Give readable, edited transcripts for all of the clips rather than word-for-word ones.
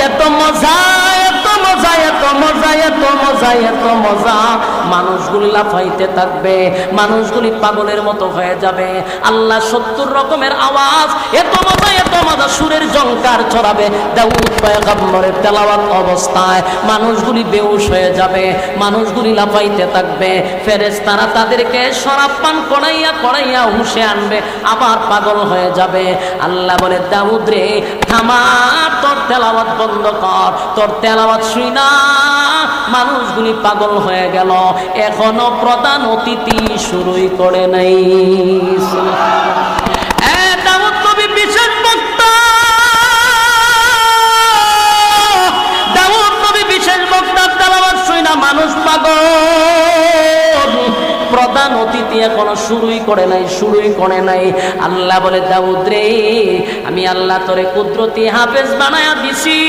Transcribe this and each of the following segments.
এত মজা, এত মজা, এত মজা, এত মজা, এত মজা। মানুষগুলি লাফাইতে থাকবে, মানুষগুলি পাগলের মতো হয়ে যাবে। আল্লাহ 70 রকমের আওয়াজ, এত মজা, এত মজা, সুরের ঝংকার ছড়াবে দাউদ পয়গম্বরের তেলাওয়াত অবস্থায়। মানুষগুলি বেহুশ হয়ে যাবে, মানুষগুলি লাফাইতে থাকবে। ফেরেশতারা তাদেরকে শরাব পান করাইয়া করাইয়া হুঁশে আনবে, আবার পাগল হয়ে যাবে। আল্লাহ বলে, দাউদ রে থামা, তোর তেলাওয়াত বন্ধ কর, তোর তেলাওয়াত শুই না। মানুষগুলি পাগল হয়ে গেল, এখনো প্রধান অতিথি শুরুই করে নাই। দাউদ নবী বিশেষ বক্তা, দাউদ নবী বিশেষ বক্তা, তেলাওয়াত শুই না, মানুষ পাগল। প্রধান অতিথি এখনো শুরুই করে নাই, শুরুই করে নাই। আল্লাহ বলে, দাউদ রে আমি আল্লাহ তোরে কুদরতি হাফেজ বানায়া দিছি।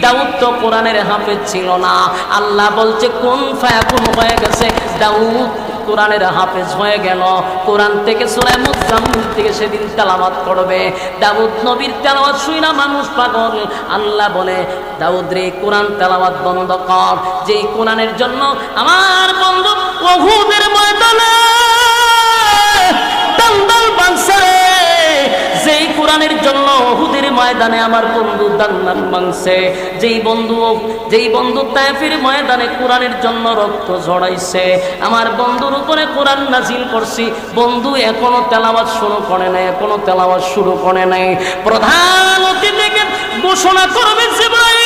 দাউদ তো কোরআনের হাফেজ ছিল না। আল্লাহ বলছে কোন ফায়াকুন হয়ে গেছে, দাউদ কোরআনের হাফেজ হয়ে গেল। কোরআন থেকে সূরা মুজাম্মিল থেকে সেদিন তেলাওয়াত করবে। দাউদ নবীর তেলাওয়াত শুই না মানুষ পাগল। আল্লাহ বলে, দাউদ রে কোরআন তেলাওয়াত বন্ধ কর। যেই কোরআনের জন্য আমার বন্ধু উহুদের ময়দানে দান্দাল বাংছে, যেই কোরআনের জন্য উহুদের ময়দানে আমার বন্ধু দান্দাল বাংছে, যেই বন্ধু তায়েফের ময়দানে কোরআনের জন্য রক্ত ঝরাইছে, আমার বন্ধুর উপরে কোরআন নাজিল করছি। বন্ধু এখনো তেলাওয়াত শুরু করে নাই, এখনো তেলাওয়াত শুরু করে নাই। প্রধান অতিথিকে ঘোষণা করবে জিবরাইল,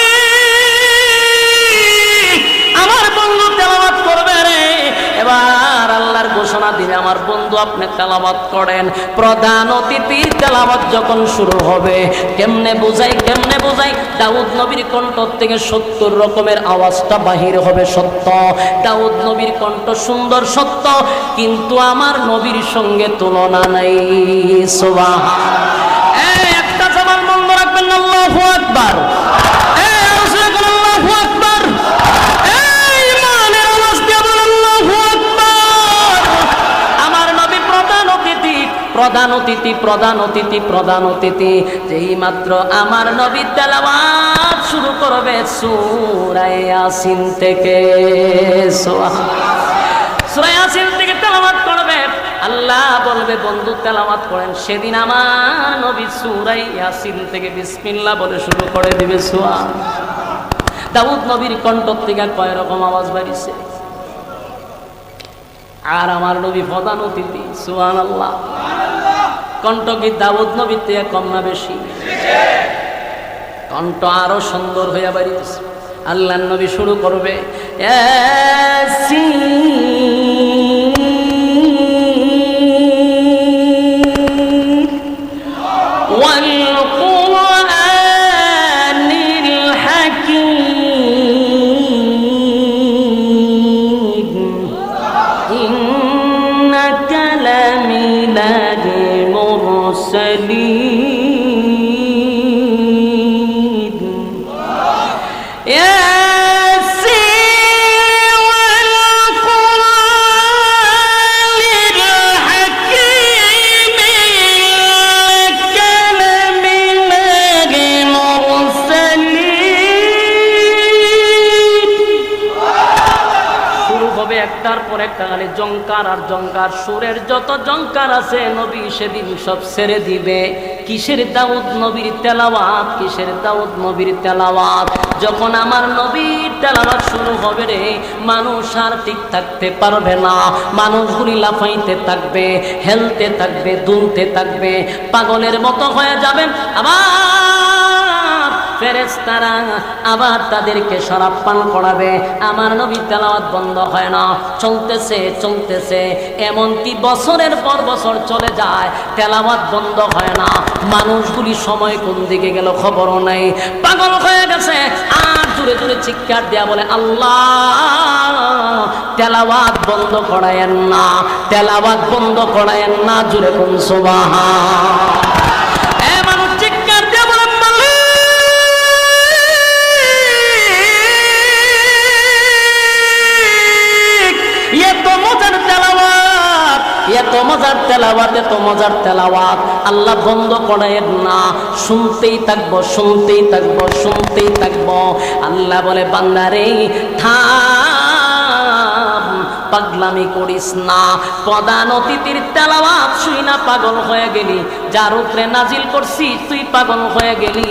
আমার বন্ধু তেলাওয়াত করবে রে। এবার আল্লাহর ঘোষণা দিবে, আমার বন্ধু আপনি তেলাওয়াত করেন। প্রধান অতিথির তেলাওয়াত যখন শুরু হবে, কেমনে বোঝাই, কেমনে বোঝাই, দাউদ নবীর কণ্ঠ থেকে 70 রকমের আওয়াজটা বাহির হবে। সত্য, দাউদ নবীর কণ্ঠ সুন্দর, সত্য, কিন্তু আমার নবীর সঙ্গে তুলনা নাই। সুবহানাল্লাহ। একটা জবান বন্ধ রাখবেন, আল্লাহু আকবার। প্রধান অতিথি, প্রধান অতিথি, প্রধান অতিথি। যেই মাত্র আমার নবী তেলাওয়াত শুরু করবে সূরা ইয়াসিন থেকে, সূরা ইয়াসিন থেকে তেলাওয়াত করবে। আল্লাহ বলবে, বন্ধু তেলাওয়াত করেন। সেদিন আমার নবী সূরা ইয়াসিন থেকে বিসমিল্লাহ বলে শুরু করে দিবে। দাউদ নবীর কণ্ঠ থেকে কয় রকম আওয়াজ বাড়িছে, আর আমার নবী প্রধান অতিথি। সুবহানাল্লাহ। কণ্ঠ কি দাউদ নবীর থেকে কম না বেশি? কণ্ঠ আরো সুন্দর হইয়া বাড়িয়েছে। আল্লাহর নবী শুরু করবে, একটার পর একটা খালি জঙ্কার আর জঙ্কার। সুরের যত জঙ্কার আছে নবী সেদিন সব ছেড়ে দিবে। কিসের দাউদ নবীর তেলাওয়াত, কিসের দাউদ নবীর তেলাওয়াত। যখন আমার নবীর তেলাওয়াত শুরু হবে রে, মানুষ আর ঠিক থাকতে পারবে না। মানুষগুলি লাফাইতে থাকবে, হেলতে থাকবে, দুলতে থাকবে, পাগলের মতো হয়ে যাবেন। আবার ফেরেশতারা আবার তাদেরকে শরাব পান করাবে। আমার নবী তেলাওয়াত বন্ধ হয় না, চলতেছে চলতেছে, এমনকি বছরের পর বছর চলে যায়, তেলাওয়াত বন্ধ হয় না। মানুষগুলি সময় কোন দিকে গেল খবরও নাই, পাগল হয়ে গেছে। আর জোরে জোরে চিৎকার দেয়া বলে, আল্লাহ তেলাওয়াত বন্ধ করায়েন না, তেলাওয়াত বন্ধ করায়েন না। জোরে কোন সুবহান। এত এত মজার তেলাওয়াত, এত মজার তেলাওয়াত আল্লাহ বন্ধ করেন না, শুনতেই থাকবো, শুনতেই থাকবো, শুনতেই থাকবো। আল্লাহ বলে বান্দারে থাম, পাগলামি করিস না। প্রধান অতিথির তেলাওয়াত শুই না পাগল হয়ে গেলি, যার উপরে নাজিল করছি তুই পাগল হয়ে গেলি,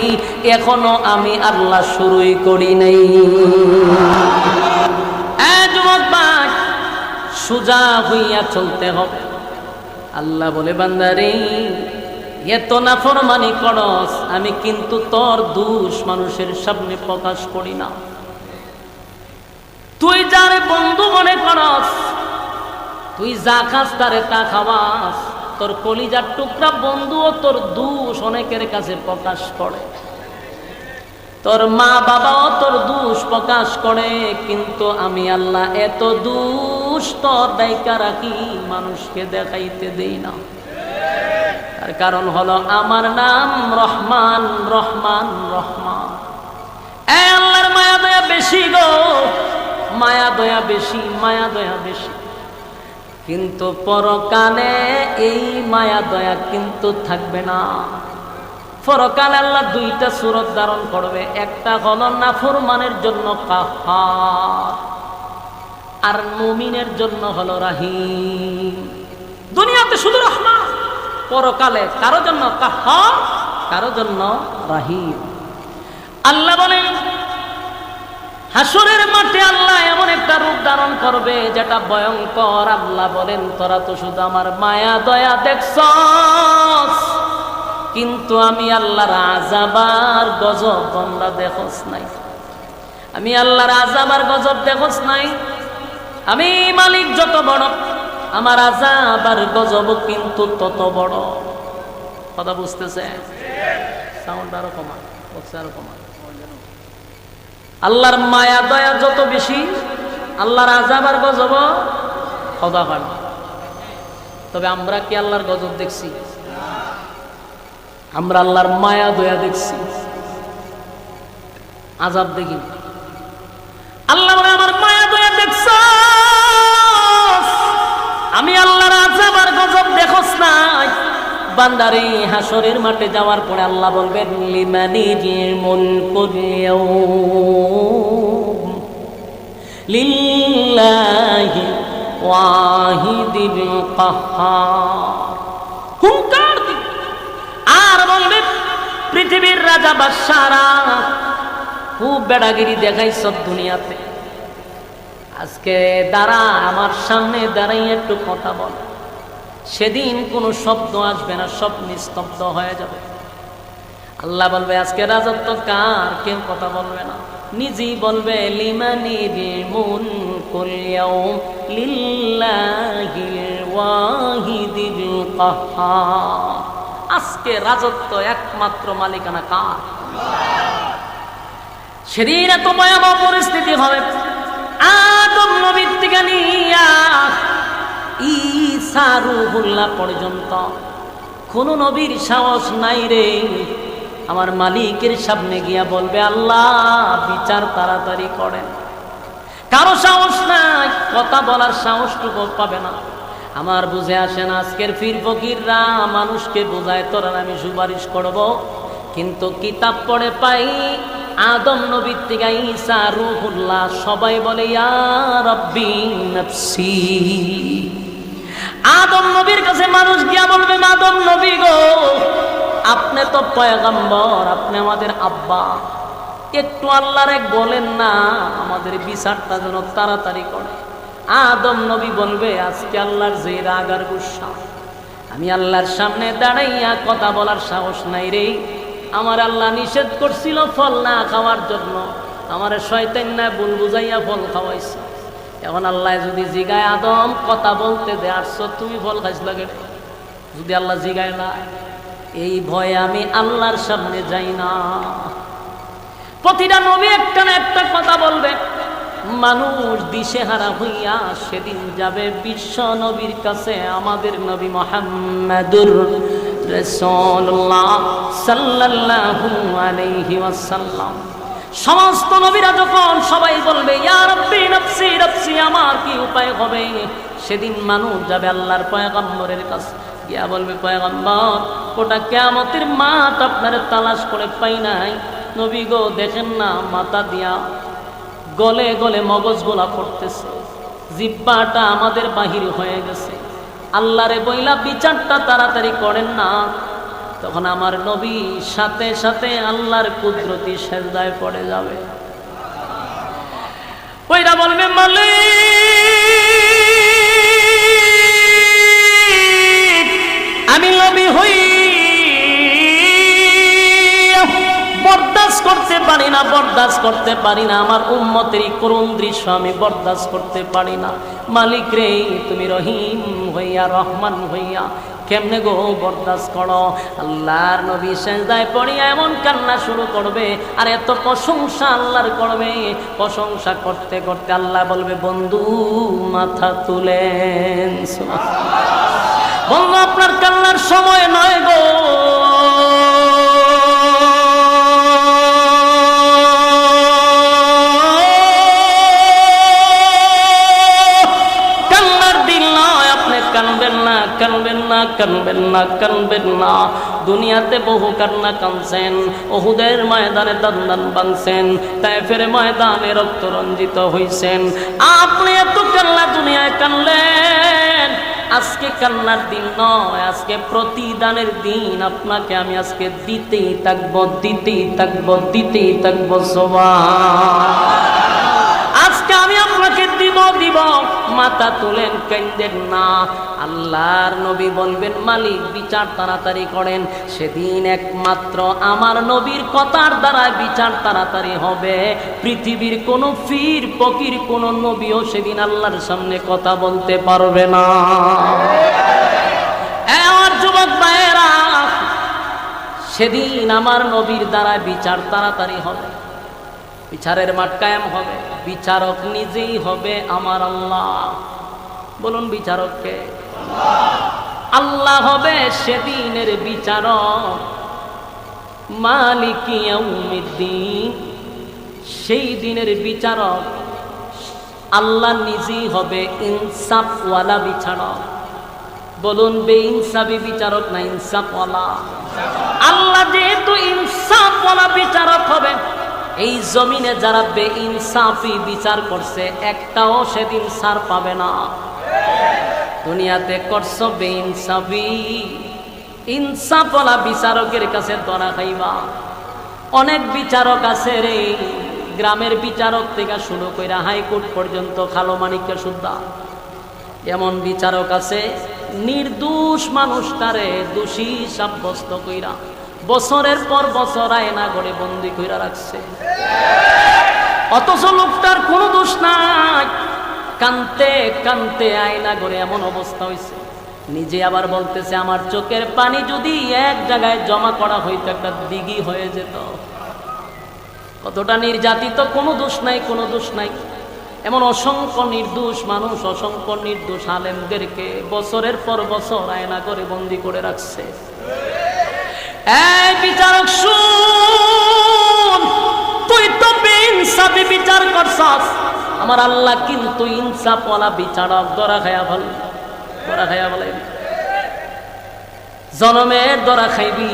এখনো আমি আল্লাহ শুরুই করি নাই। যুবক ভাই, সোজা হইয়া চলতে হবে। আল্লাহ বলে বান্দারে এত নাফরমানি করস, আমি কিন্তু তোর দোষ মানুষের সামনে প্রকাশ করি না। তুই যারে বন্ধু মনে করস, তুই যা খাস তারে তা খাওয়াস, তোর কলিজার টুকরা বন্ধুও তোর দোষ অনেকের কাছে প্রকাশ করে, তোর মা বাবাও তোর দোষ প্রকাশ করে, কিন্তু আমি আল্লাহ এত দোষ তোর দায়িকা রাখি, মানুষকে দেখাইতে দেই না। তার কারণ হলো আমার নাম রহমান, রহমান, রহমান। আল্লাহর মায়া দয়া বেশি গো, মায়া দয়া বেশি, মায়া দয়া বেশি। কিন্তু পরকালে এই মায়া দয়া কিন্তু থাকবে না। পরকালে আল্লাহ দুইটা সূরত ধারণ করবে, একটা হলো নাফরমানের জন্য কাহ্হার, আর মুমিনের জন্য হলো রাহিম। দুনিয়াতে শুধু রহমান, পরকালে কারো জন্য কাহ্হার, কারো জন্য রাহিম। আল্লাহ বলেন হাসরের মাঠে আল্লাহ এমন একটা রূপ ধারণ করবে যেটা ভয়ঙ্কর। আল্লাহ বলেন তোরা তো শুধু আমার মায়া দয়া দেখছস, কিন্তু আমি আল্লাহর আযাব আর গজব তোমরা দেখোস নাই। আমি আল্লাহর আযাব আর গজব দেখোস নাই। আমি মালিক যত বড়, আমার আযাব আর গজব কিন্তু তত বড়। কথা বুঝতেছে? সাউন্ড আরো কমা, বক্স আরো কমা। আল্লাহর মায়া দয়া যত বেশি, আল্লাহর আযাব আর গজব খোদা হয়। তবে আমরা কি আল্লাহর গজব দেখছি? আমরা আল্লাহর মায়া দয়া দেখছি, আযাব দেখি। আল্লাহ বলে আমার মায়া দয়া দেখছস, আমি আল্লাহর আযাব আর গজব দেখোস নাই। বান্দারে হাসরের মাঠে যাওয়ার পরে আল্লাহ বলবেন লিমানিল মুলকুল ইয়াউম লিল্লাহি ওয়াহিদিল কাহ্হার। হুঙ্কার দিবে আর বলবে পৃথিবীর রাজা বাদশারা খুব বেড়াগিরি দেখাইছ দুনিয়াতে, আজকে দাঁড়া আমার সামনে দাঁড়াইয়া একটু কথা বল। সেদিন কোনো শব্দ আসবে না, সব নিস্তব্ধ হয়ে যাবে। আল্লাহ বলবে আজকে রাজত্ব কার, কেউ কথা বলবে না। নিজেই বলবে লিমানিল মুলকুল ইয়াউম লিল্লাহিল ওয়াহিদিল কাহ্হার। আজকে রাজত্ব একমাত্র মালিকানা কার? সেদিন এত ভয়াবহ পরিস্থিতি হবে। আদম নবীর থেকে নিয়া ঈসা রূহুল্লাহ পর্যন্ত কোন নবীর সাহস নাই রে আমার মালিকের সামনে গিয়া বলবে আল্লাহ বিচার তাড়াতাড়ি করেন। কারো সাহস নাই, কথা বলার সাহসটুকু পাবে না। আমার বুঝে আসে না আজকের পীর ফকিররা মানুষকে বোঝায় তোরা আমি সুপারিশ করব, কিন্তু কিতাব পড়ে পাই আদম নবীর থেকে ঈসা রূহুল্লাহ সবাই বলে ইয়া রাব্বি নাফসি। আদম নবীর কাছে মানুষ গিয়া বলবে আদম নবী গো আপনি তো পয়গম্বর, আপনি আমাদের আব্বা, একটু আল্লাহর এক বলেন না আমাদের বিচারটা যেন তাড়াতাড়ি করে। আদম নবী বলবে আজকে আল্লাহর যে রাগ আর গুসা, আমি আল্লাহর সামনে দাঁড়াইয়া কথা বলার সাহস নাই রে। আমার আল্লাহ নিষেধ করছিল ফল না খাওয়ার জন্য, আমার শয়তান না ভুল বুঝাইয়া ফল খাওয়াইছে। এখন আল্লাহ যদি জিগায় আদম কথা বলতে দে আসছো তুমি ফল খাইছ লাগে, যদি আল্লাহ জিগায় না, এই ভয়ে আমি আল্লাহর সামনে যাই না। প্রতিটা নবী একটা না একটা কথা বলবে, মানুষ দিশেহারা হইয়া সেদিন যাবে বিশ্ব নবীর কাছে। আমাদের নবী মুহাম্মদুর রাসূলুল্লাহ সাল্লাল্লাহু আলাইহি ওয়াসাল্লাম সমস্ত নবীরা যখন সবাই বলবে ইয়া রাব্বি নাফসি নাফসি, আমার কি উপায় হবে, সেদিন মানুষ যাবে আল্লাহর পয়গম্বরের কাছে, গিয়া বলবে পয়গম্বর ওটা কিয়ামতের মাঠ আপনারে তালাশ করে পাই নাই, নবী গো দেখেন না মাথা দিয়া গলে গলে মগজগুলা পড়তেছে, জিহ্বাটা আমাদের বাহির হয়ে গেছে, আল্লাহরে বইলা বিচারটা তাড়াতাড়ি করেন না। তখন আমার নবী সাথে সাথে আল্লাহর কুদরতি সেজদায় পড়ে যাবে, ওইরা বলবে মালিক আমি নবী হই বরদাস্ত করতে পারি না, বরদাস্ত করতে পারি না, আমার উম্মতেরই করুণ দৃশ্য আমি বরদাস্ত করতে পারি না। মালিক রে তুমি রহিম হইয়া রহমান হইয়া কেমনে গো বরদাস্ত করো। আল্লাহর নবী সেজদায় পড়িয়া এমন কান্না শুরু করবে, আর এত প্রশংসা আল্লাহর করবে, প্রশংসা করতে করতে আল্লাহ বলবে বন্ধু মাথা তুলেন, বন্ধু আপনার কান্নার সময় নয় গো, কানবেন না, কানবেন না। দুনিয়াতে বহু কান্না কানছেন, উহুদের ময়দানে দান্দান বাঁধছেন, তায়েফের ময়দানে রক্ত রঞ্জিত হইছেন, আপনি এত কান্না দুনিয়ায় কানলেন। আজকে কান্নার দিন নয়, আজকে প্রতিদানের দিন। আপনাকে আমি আজকে দিতেই থাকবো, দিতেই থাকবো, দিতেই থাকবো। সুবহান, আজকে আমি আপনাকে দিব দিব। মাথা তুলেন, কান্দেন না। আল্লাহর নবী বলবেন মালিক বিচার তাড়াতাড়ি করেন। সেদিন একমাত্র আমার নবীর কথার দ্বারা বিচার তাড়াতাড়ি হবে। পৃথিবীর কোন পীর ফকির কোন নবীও সেদিন আল্লাহর সামনে কথা বলতে পারবে না। আমার যুবক ভাইয়েরা, সেদিন আমার নবীর দ্বারা বিচার তাড়াতাড়ি হবে, বিচারের মাঠ কায়েম হবে, বিচারক নিজেই হবে আমার আল্লাহ। বলুন বিচারককে? আল্লাহ হবে সেদিনের বিচারক। মালিক ইয়াউমিদ্দিন, সেই দিনের বিচারক আল্লাহ নিজেই হবে ইনসাফওয়ালা বিচারক। বলুন বেইনসাফি বিচারক না ইনসাফওয়ালা? আল্লাহ যেহেতু ইনসাফওয়ালা বিচারক হবে, এই জমিনে যারা বেইনসাফি বিচার করছে একটাও সেদিন ছাড় পাবে না। দুনিয়াতে করছো বেইনসাফি, ইনসাফওয়ালা বিচারকের কাছে ধরা খাইবা। অনেক বিচারক আছে রে, গ্রামের বিচারক থেকে শুরু কইরা হাইকোর্ট পর্যন্ত, খালো মানিক্য সুদ্ধা এমন বিচারক আছে, নির্দোষ মানুষটারে দোষী সাব্যস্ত কইরা বছরের পর বছর আয়না করে বন্দি কইরা রাখছে, অথচ লোকটার কোনো দোষ নাই। কানতে কানতে আয়না করে এমন অবস্থা হয়েছে, নিজে আবার বলতেছে আমার চোখের পানি যদি এক জায়গায় জমা করা হইতো একটা দিঘি হয়ে যেত। কতটা নির্যাতিত, কোনো দোষ নাই, কোনো দোষ নাই। এমন অসংখ্য নির্দোষ মানুষ, অসংখ্য নির্দোষ আলেমদেরকে বছরের পর বছর আয়না করে বন্দি করে রাখছে। এই বিচারক শুন, তুই তো বেইনসাফি বিচার করছস, আমার আল্লাহ কিন্তু ইনসাফওয়ালা বিচারক। ধরা খায়া ভাল, ধরা খায়া বলে জনমের ধরা খাইবি।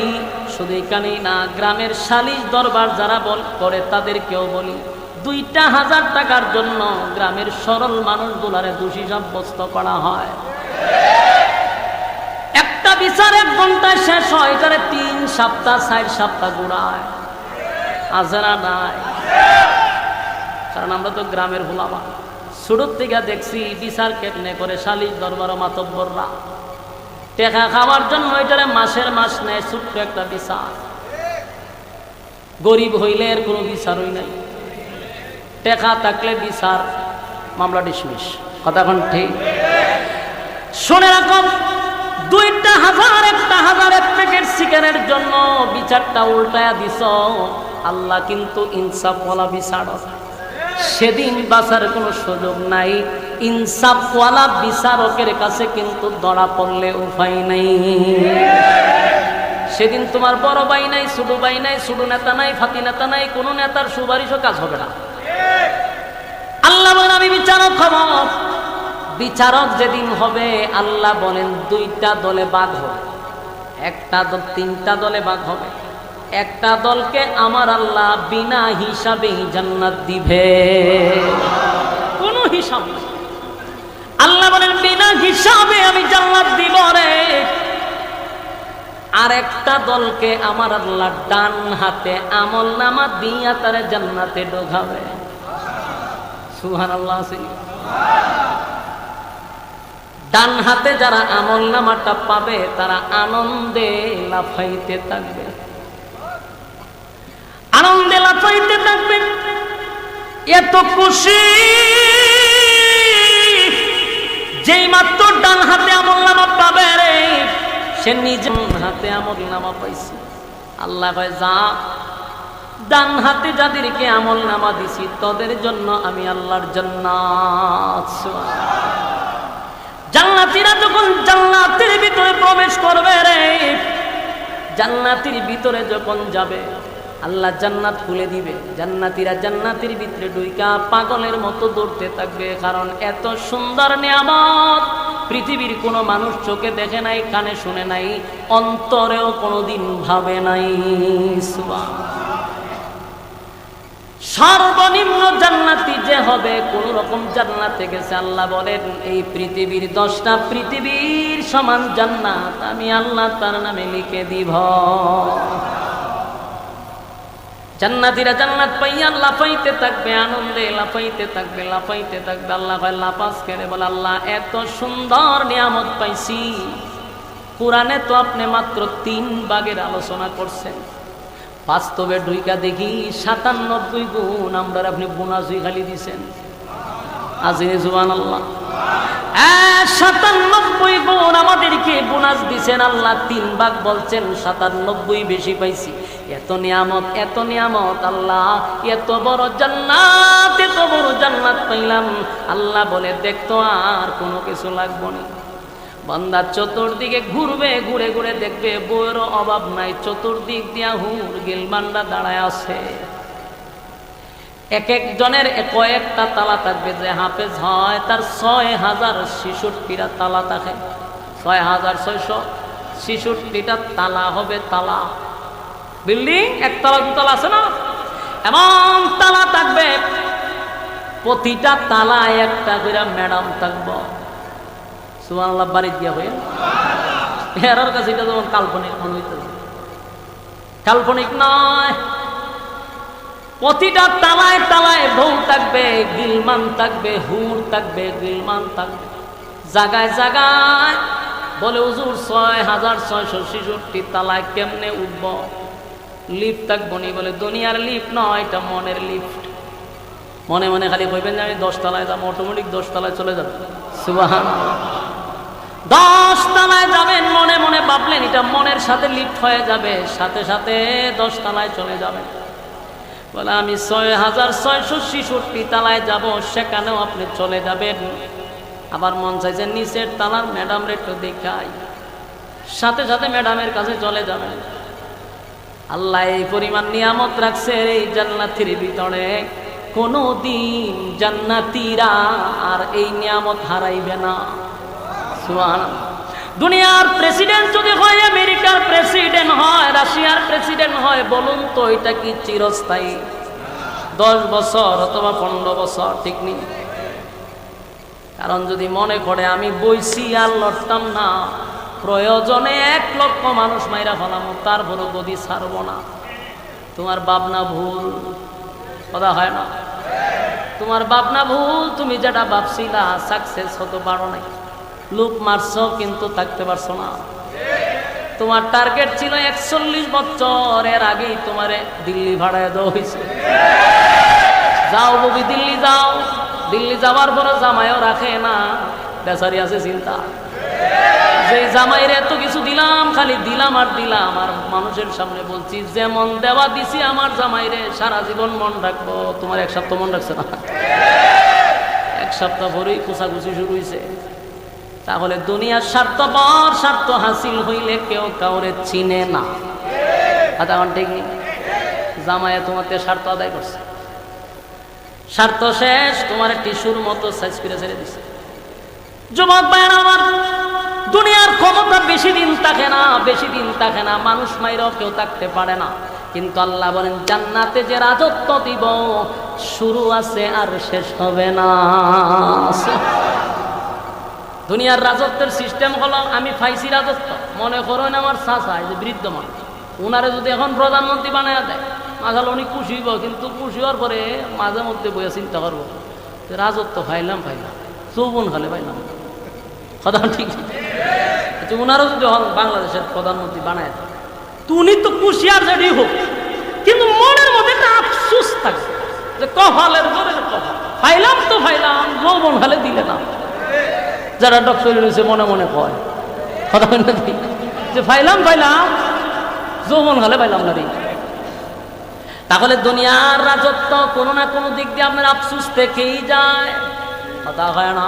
শুধু এখানেই না, গ্রামের সালিশ দরবার যারা করে তাদেরকেও বলি, 2,000 টাকার জন্য গ্রামের সরল মানুষগুলারে দোষী সাব্যস্ত করা হয়। একটা বিচার 1 ঘন্টায় শেষ হয়, এটারে 3 সপ্তাহ 4 সপ্তাহ ঘুরায়। আজরা নাই, কারণ আমরা তো গ্রামের হুলামা, ছোট থেকে দেখছি বিচার কেমনে করে সালিশ দরবার মাতব্বররা টাকা খাওয়ার জন্য এটারে মাসের মাস নেয়। ছোট্ট একটা বিচার, গরিব হইলে এর কোনো বিচারই নাই, টাকা থাকলে বিচার, মামলা ডিসমিস। কথা কোন ঠিক? শুনে রাখো, 2,000 1,000 এক প্যাকেট সিগারেটের জন্য বিচারটা উল্টায়া দিছ। আল্লাহ কিন্তু ইনসাফওয়ালা বিচারক, সেদিন বাঁচার কোনো সুযোগ নাই। ইনসাফওয়ালা বিচারকের কাছে কিন্তু ধরা পড়লে উপায় নাই। সেদিন তোমার বড় ভাই নাই, ছোট ভাই নাই, ছোট নেতা নাই, ফাতি নেতা নাই, কোনো নেতার সুপারিশও কাজ হবে না। আল্লাহ বলেন আমি বিচারক হব। বিচারক যেদিন হবে আল্লাহ বলেন দুইটা দলে ভাগ হবে, একটা দল তিনটা দলে ভাগ হবে। একটা দলকে আমার আল্লাহ বিনা হিসাবেই জান্নাত দিবে, কোনো হিসাব নেই। আল্লাহ বলেন বিনা হিসাবে আমি জান্নাত দিব রে। আর একটা দলকে আমার আল্লাহ ডান হাতে আমলনামা দিয়া তারে জান্নাতে ঢোকাবে। সুবহানাল্লাহ। ডান হাতে যারা আমলনামাটা পাবে তারা আনন্দে লাফাইতে থাকবে, আনন্দে লাফাইতে থাকবে। এত খুশি যেই মাত্র ডান হাতে আমলনামা পাবে রে, সে নিজের হাতে আমলনামা পাইছে। আল্লাহ কয় যা, ডান হাতে যাদেরকে আমলনামা দিছি তাদের জন্য আমি আল্লাহর জান্নাত। জান্নাতীরা যখন জান্নাতের ভিতরে প্রবেশ করবে রে, জান্নাতের ভিতরে যখন যাবে আল্লাহ জান্নাত খুলে দিবে। জান্নাতীরা জান্নাতের ভিতরে ঢুইকা পাগলের মতো দৌড়তে থাকবে, কারণ এত সুন্দর নিয়ামত পৃথিবীর কোনো মানুষ চোখে দেখে নাই, কানে শুনে নাই, অন্তরেও কোনোদিন ভাবে নাই। সর্বনিম্ন জান্নাতি যে হবে কোন রকম জান্নাতে গেছে। আল্লাহ বলেন এই পৃথিবীর 10টা পৃথিবীর সমান জান্নাত আমি আল্লাহ তার নামে লিখে দিব। জান্নাতীরা জান্নাত পাইয়া লাফাইতে থাকবে, আনন্দে লাফাইতে থাকবে, লাফাইতে থাকবে। আল্লাহ কয় লাফাস করে বলে আল্লাহ এত সুন্দর নিয়ামত পাইছি। কোরআনে তো আপনি মাত্র 3 ভাগের আলোচনা করছেন, বাস্তবে ঢুইকা দেখি 97 গুণ আমরা আপনি বোনাসই খালি দিছেন। আজিনে সুবহানাল্লাহ। 97 গুণ আমাদেরকে বোনাস দিছেন আল্লাহ। 3 ভাগ বলছেন, 97 বেশি পাইছি। এত নিয়ামত, এত নিয়ামত আল্লাহ, এত বড় জান্নাত, এত বড় জান্নাত পাইলাম। আল্লাহ বলে দেখতো আর কোনো কিছু লাগবে না। বান্দা চতুর্দিকে ঘুরবে, ঘুরে ঘুরে দেখবে বইয়েরও অভাব নাই। চতুর্দিক দিয়া হুর গিলমানরা দাঁড়ায় আছে। এক একজনের কয়েকটা তালা থাকবে। যে হাফেজ হয় তার 6066টা তালা থাকে। 6666টা তালা হবে। তালা বিল্ডিং একতলা দুতলা আছে না, এমন তালা থাকবে। প্রতিটা তালায় একটা করে ম্যাডাম থাকবো। সুবহানাল্লাহ। বাড়ি দিয়া হয়ে এরার কাছে এটা যেমন কাল্পনিক মনে হইতেছে, কাল্পনিক নয়। প্রতিটা তালায় তালায় বউ থাকবে, গিলমান থাকবে, হুর থাকবে, গিলমান থাকবে। জায়গায় জায়গায় বলে হুজুর 6666 তালায় কেমনে উঠব? লিফট থাকবো নি? বলে দুনিয়ার লিফট নয়, এটা মনের লিফট। মনে মনে খালি কইবেন যে আমি 10 তলায় যাবো, অটোমেটিক 10 তলায় চলে যাবে। সুবহানাল্লাহ। 10 তলায় যাবেন, মনে মনে ভাবলেন এটা মনের সাথে লিফট হয়ে যাবে, সাথে সাথে 10 তলায় চলে যাবেন। বলে আমি 6666 তলায় যাব, সেখানেও আপনি চলে যাবেন। আবার মন চাইছে নিচের তলার ম্যাডাম রে একটু দেখাই, সাথে সাথে ম্যাডামের কাছে চলে যাবেন। আল্লাহ এই পরিমাণ নিয়ামত রাখছে এই জান্নাতের ভিতরে, কোনদিন জান্নাতীরা আর এই নিয়ামত হারাইবে না। সুবহানাল্লাহ। দুনিয়ার প্রেসিডেন্ট যদি হয়, আমেরিকার প্রেসিডেন্ট হয়, রাশিয়ার প্রেসিডেন্ট হয়, বলুন তো এটা কি চিরস্থায়ী? 10 বছর অথবা 15 বছর, ঠিক নেই? কারণ যদি মনে করে আমি বইছি আর লড়তাম না, প্রয়োজনে 1 লক্ষ মানুষ মাইরা ফেলাম, তারপরও গদি ছাড়ব না। তোমার ভাবনা ভুল, কথা হয় না? তোমার ভাবনা ভুল। তুমি যেটা ভাবছিলা সাকসেস হতে পারো নাই। লোক মারছ কিন্তু থাকতে পারছো না। তোমার টার্গেট ছিল 41 বছর, এর আগেই তোমারে দিল্লি ভাড়ায় দেওয়া হয়েছে। যাও ববি দিল্লি যাও। দিল্লি যাওয়ার পরে জামাইও রাখে না, বেচারি আছে চিন্তা। যে জামাইরে এত কিছু দিলাম, খালি দিলাম আর দিলাম। আর মানুষের সামনে বলছি যেমন দেওয়া দিছি আমার জামাইরে সারা জীবন মন রাখবো। তোমার 1 সপ্তাহ মন রাখছে না, 1 সপ্তাহ পরেই কুচাকুচি শুরু হয়েছে। তাহলে দুনিয়ার স্বার্থপর, স্বার্থ হাসিল হইলে কেউ কাউরে চিনে না। কথা কোন ঠিক নেই? জামায়া তোমাকে স্বার্থ আদায় করছে, স্বার্থ শেষ, তোমার টিস্যুর মতো সাইজ করে ছেড়ে দিছে। যুবক ভাইরা আমার, দুনিয়ার ক্ষমতা বেশি দিন থাকে না, বেশি দিন থাকে না, মানুষ মাইরাও কেউ থাকতে পারে না। কিন্তু আল্লাহ বলেন জান্নাতে যে রাজত্ব দিব শুরু আছে আর শেষ হবে না। দুনিয়ার রাজত্বের সিস্টেম হলো, আমি পাইছি রাজত্ব, মনে করেন আমার চাচা যে বৃদ্ধ মানুষ, উনারে যদি এখন প্রধানমন্ত্রী বানায় দেয় মাঝাল অনেক খুশি হইব, কিন্তু খুশি হওয়ার পরে মাঝে মধ্যে বইয়া চিন্তা করবো রাজত্ব পাইলাম যৌবন খালে পাইলাম। কথা ঠিক আছে? উনারও যদি বাংলাদেশের প্রধানমন্ত্রী বানায় দেয় উনি তো খুশি আর যেটি হোক, কিন্তু মনের মধ্যে একটা আফসোস থাকে যে কপালের জোরের কপাল, পাইলাম তো পাইলাম, যৌবন খালে দিলে না। যারা ডক্টর রয়েছে মনে মনে কয়, কথা বলে যে পাইলাম যৌবন খালে পাইলাম না রে। তাহলে দুনিয়ার রাজত্ব কোনো না কোনো দিক দিয়ে আপনার আফসুস থেকেই যায়। কথা হয় না?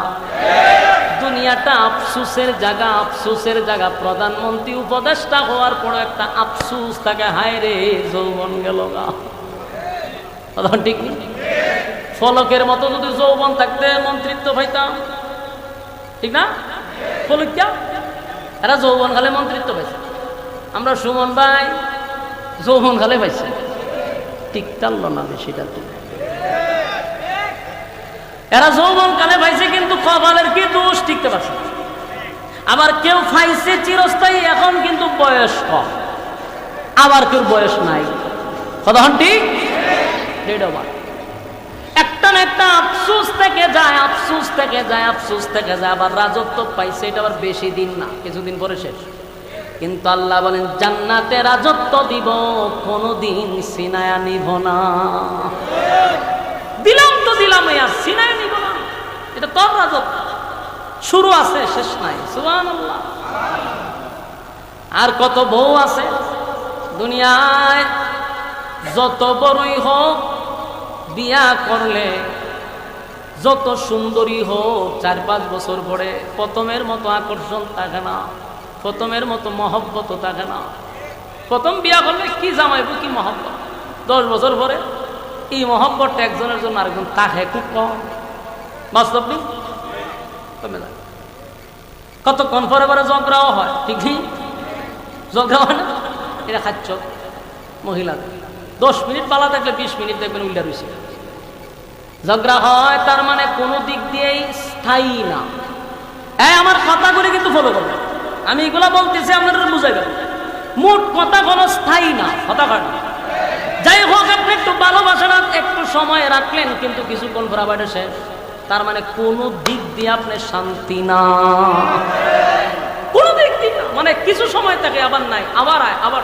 দুনিয়াটা আফসুসের জায়গা, আফসুসের জায়গা। প্রধানমন্ত্রী উপদেষ্টা হওয়ার পর একটা আফসুস থাকে, হায় রে যৌবন গেল গা। কথা ঠিক নেই? ফলকের মতো যদি যৌবন থাকতে মন্ত্রিত্ব পাইতাম, ঠিক না? ফলকিয়া এরা যৌবন খালে মন্ত্রিত্ব পাইছে, আমরা সুমন ভাই যৌবন খালে পাইছে, ঠিক টানল না বেশিটা। এরা যৌবন কালে পাইছে কিন্তু কপালের কি দোষ টিকতে পারছে। আবার কেউ পাইছে চিরস্থায়ী, এখন কিন্তু বয়স কম, আবার কেউ বয়স নাই। কথা ঠিক? একটা না একটা আফসোস থেকে যায়, আফসোস থেকে যায়, আফসোস থেকে যায়। আবার রাজত্ব পাইছে, এটা আবার বেশি দিন না, কিছুদিন পরে শেষ। কিন্তু আল্লাহ বলেন জান্নাতে রাজত্ব দিব, কোনদিন সিনায়া নিব না। দিলাম তো দিলাম, সিনায়া নিব না, এটা তোর রাজত্ব, শুরু আছে শেষ নাই। সুবহানাল্লাহ। আর কত বউ আছে দুনিয়ায়, যত বড়ই হোক বিয়া করলে, যত সুন্দরী হোক 4-5 বছর পরে প্রথমের মতো আকর্ষণ থাকে না, প্রথমের মতো মহব্বত থাকে না। প্রথম বিয়া করলে কি জামাইবো, কি মহব্বত, 10 বছর পরে এই মহব্বতটা একজনের জন্য আরেকজন থাকে খুব কম। বাস্তব নেই, কমে যায়। কতক্ষণ পরে পরে ঝগড়াও হয়, ঠিক নেই? ঝগড়া হয় না? এটা খাচ্ছ মহিলাদের 10 মিনিট পালা থাকলে 20 মিনিট দেখবেন উল্টা রয়েছে। ঝগড়া হয়, তার মানে কোনো দিক দিয়েই স্থায়ী না। আমার কথাগুলি কিন্তু ফলো করবেন, আমি এগুলা বলতেছি আপনারা বুঝাইবেন। মোট কথা কোনো স্থায়ী না, কথা কয় না। যাই হোক, আপনি একটু ভালোবাসা একটু সময় রাখলেন, কিন্তু কিছুক্ষণ পর আবার শেষ। তার মানে কোনো দিক দিয়ে আপনি শান্তি না, কোনো দিক দিয়ে না। মানে কিছু সময় থাকে, আবার নাই, আবার আয়, আবার।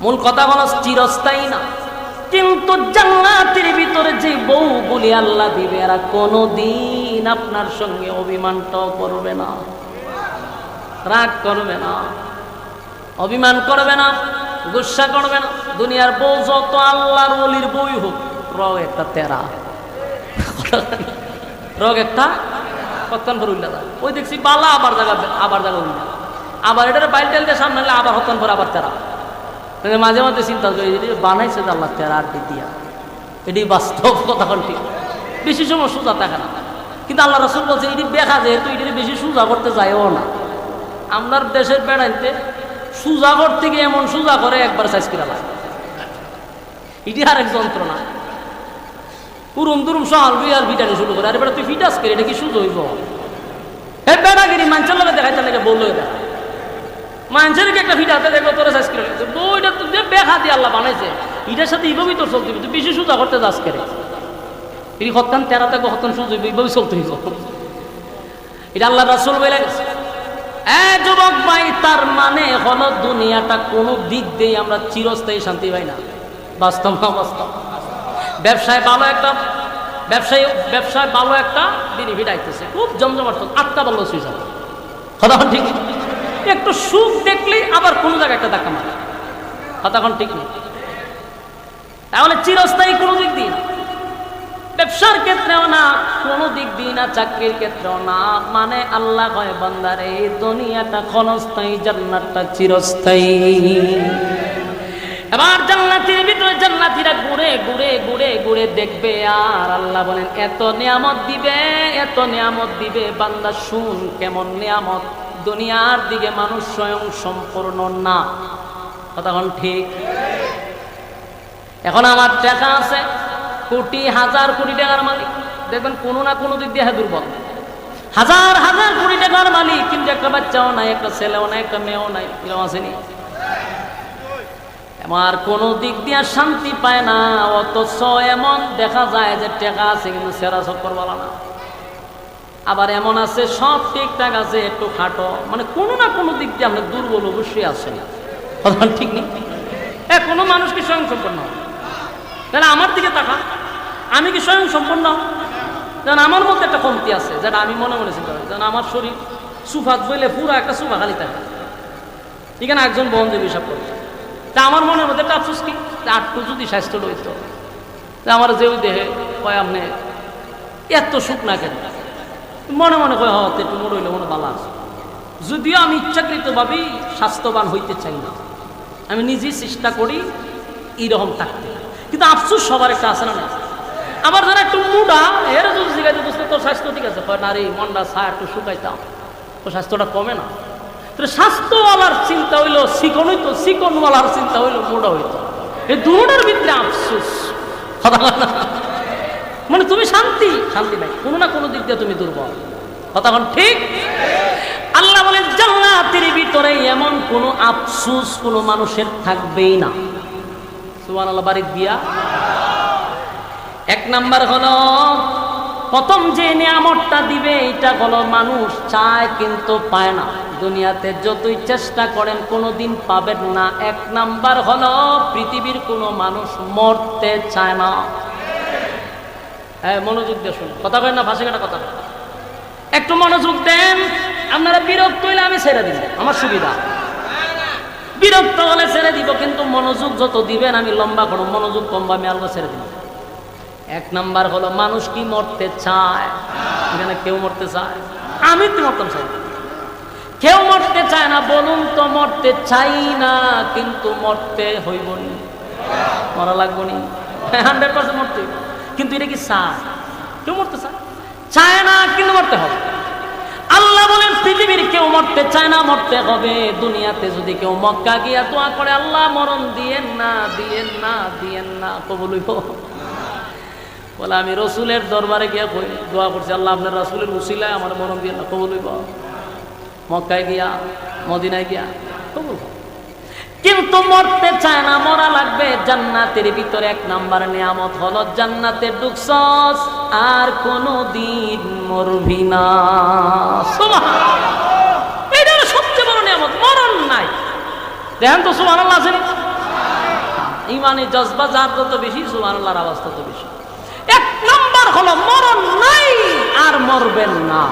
মূল কথা হলো চিরস্থায়ী না। কিন্তু জান্নাতের ভিতরে যে বউগুলি আল্লাহ দিবে, এরা কোনোদিন আপনার সঙ্গে অভিমানটাও করবে না, রাগ করবে না, অভিমান করবে না, গুসা করবে না। দুনিয়ার বউ যত আল্লাহর ওলির বই হোক, রগ একটা তেরা, রগ একটা কতক্ষণ পর উল্লা যায়। ওই দেখছি বালা, আবার জায়গা উল্লা, আবার এটার বাইল টাইল দিয়ে সামনে আবার হতন পর আবার তেরা। মাঝে মাঝে চিন্তা করি বানাইছে আল্লাহ তেরা আর দিয়া, এটি বাস্তব কথা। ঠিক বেশি সময় সোজা থাকে না, কিন্তু আল্লাহ রাসূল বলছে এটি দেখা যায়, তো এটি বেশি সোজা করতে যায়ও না। আপনার দেশের বেড়াইতে সোজা করতে গিয়ে এমন সোজা করে একবার সাইজ করে লাগে, এটি আরেক যন্ত্রণা। পুরুম তুরুম সহাল বিয়ার ভিটানি শুরু করে, আরে বেটা তুই ফিটাস করে, এটা কি সুযোগ হইব? হে বেড়াগিরি মানুষের লোকে দেখাইতে লাগে, বললো দেখা মানুষের একটা ফিটাতে দেখলো তোরা সাইজ করে গেছে। ওইটা তো বেখা দিয়ে আল্লাহ বানাইছে, এটার সাথে এইভাবেই তোর চলতে হবে। তুই বেশি সোজা করতে যাস করে, এটি হত্যান তেরা থেকে হত্যান সুযোগ এইভাবেই চলতে হইব। এটা আল্লাহ রাসূল বলে গেছে। যুবক ভাই, তার মানে হলো দুনিয়াটা কোনো দিক দিয়ে আমরা চিরস্থায়ী শান্তি পাই না। বাস্তব না বাস্তব? ব্যবসায় ভালো একটা বেনিফিট আইতেছে, খুব জমজমাট, 8টা বললো সুইচ হবে। কথা ঠিক, একটু সুখ দেখলেই আবার কোনো জায়গায় একটা ধাক্কা মারে। কথা ঠিক নেই। তাহলে চিরস্থায়ী কোনো দিক দিয়ে ব্যবসার ক্ষেত্রেও না, কোনো দিক দিয়ে না, চাকরির ক্ষেত্রেও না। মানে আল্লাহ কয় বান্দারে এই দুনিয়াটা ক্ষণস্থায়ী, জান্নাতটা চিরস্থায়ী। এবার জান্নাতের ভিতরে জান্নাতীরা ঘুরে ঘুরে ঘুরে ঘুরে দেখবে, আর আল্লাহ বলেন এত নিয়ামত দিবে, এত নিয়ামত দিবে, বান্দা শুন কেমন নিয়ামত। দুনিয়ার দিকে মানুষ স্বয়ং সম্পূর্ণ না, কথা কোন ঠিক? এখন আমার টাকা আছে, কোটি হাজার কোটি টাকার মালিক, দেখবেন কোনো না কোনো দিক দিয়ে দুর্বল। হাজার হাজার কোটি টাকার মালিক, কিন্তু একটা বাচ্চাও নাই, একটা ছেলেও নাই, একটা মেয়েও নাই, কেউ আসেনি। আমার কোনো দিক দিয়ে শান্তি পায় না, অথচ এমন দেখা যায় যে টাকা আছে কিন্তু সেরা চক্কর বলা না। আবার এমন আছে সব ঠিকঠাক আছে, একটু খাটো, মানে কোনো না কোনো দিক দিয়ে আমরা দুর্বল অবশ্যই আছে না, কথা ঠিক নেই। কোনো মানুষ কি স্বয়ং সম্পন্ন? তাহলে আমার দিকে তাকা, আমি কি স্বয়ং সম্পন্ন? যেন আমার মধ্যে একটা কমতি আছে, যেটা আমি মনে মনে চিন্তা করি। যেন আমার শরীর সুফাত বইলে পুরো একটা সুফা খালি থাকে, এখানে একজন বন্ধু হিসাব করছে। তা আমার মনের মধ্যে একটা আফসোস কি, আটটু যদি স্বাস্থ্য লইত, আমার যে ওই দেহে কয় আপনি এত সুখ না কেন, মনে মনে কয় হতে একটু মোড় হইলে মনে ভালো আছে। যদিও আমি ইচ্ছাকৃতভাবেই স্বাস্থ্যবান হইতে চাই না, আমি নিজেই চেষ্টা করি এইরকম থাকতে, কিন্তু আফসোস সবার একটা আছে না। আবার যারা একটু মুডা, এর যদি জিজ্ঞাসা বুঝতে তোর স্বাস্থ্য ঠিক আছে, না রে মনটা চা একটু শুকাইতাম, তোর স্বাস্থ্যটা কমে না। তো স্বাস্থ্যওয়ালার চিন্তা হইলো চিকন হইতো, চিকনওয়ালার চিন্তা হইলো মোটা হইতো। এই দুটার ভিতরে আফসোস, মানে তুমি শান্তি শান্তি নাই, কোনো না কোনো দিক দিয়ে তুমি দুর্বল, কথা ঠিক? আল্লাহ বলেন জান্নাতের ভিতরে এমন কোনো আফসোস কোনো মানুষের থাকবেই না। সুবহানাল্লাহ, বাড়ি দিয়া। এক নাম্বার হলো, প্রথম যে নিয়ামতটা দিবে এটা হলো মানুষ চায় কিন্তু পায় না। দুনিয়াতে যতই চেষ্টা করেন কোনোদিন পাবেন না। এক নাম্বার হলো পৃথিবীর কোনো মানুষ মরতে চায় না। হ্যাঁ, মনোযোগ দিয়ে শুনুন, কথা কয় না, ফাঁসি কাটা কথা, একটু মনোযোগ দেন। আপনারা বিরক্ত হইলে আমি ছেড়ে দিব, আমার সুবিধা। বিরক্ত হলে ছেড়ে দিব, কিন্তু মনোযোগ যত দিবেন আমি লম্বা করব, মনোযোগ কমবা আমি আলগা ছেড়ে দিব। এক নাম্বার হলো মানুষ কি মরতে চায়? এখানে কেউ মরতে চায়? আমি তো মরতাম চাই, কেউ মরতে চায় না। বলুন তো, মরতে চাই না, কিন্তু মরতে হইব নি, মরা লাগবো নি, 100% মরতে হইব। কিন্তু এটা কি চায়? কেউ মরতে চায়? চায় না, কিন্তু মরতে হবে। আল্লাহ বলেন পৃথিবীর কেউ মরতে চায় না, মরতে হবে। দুনিয়াতে যদি কেউ মক্কা গিয়া দোয়া করে, আল্লাহ মরণ দিয়েন না, দিয়েন না, দিয়েন না, কবুল হইব? বলে আমি রসুলের দরবারে গিয়া দোয়া করছি, আল্লাহ আপনার রসুলের উসিলায় আমার মরণ দিয়েন না, কবুল হইব? মক্কায় গিয়া, মদিনায় গিয়া কবুল। কিন্তু মরতে চায় না, মরা লাগবে। জান্নাতের ভিতরে এক নাম্বার নিয়ামত হলো জান্নাতে ঢুকছস আর কোনদিন মরবি না। এটা হলো সবচেয়ে বড় নিয়ামত, মরণ নাই। দেখেন তো সুবহানাল্লাহ আছেন? ইমানি জজবা যার যত বেশি, সুবহানাল্লাহর আওয়াজ তত বেশি। এক নাম্বার হলো মরণ নাই আর মরবেন না।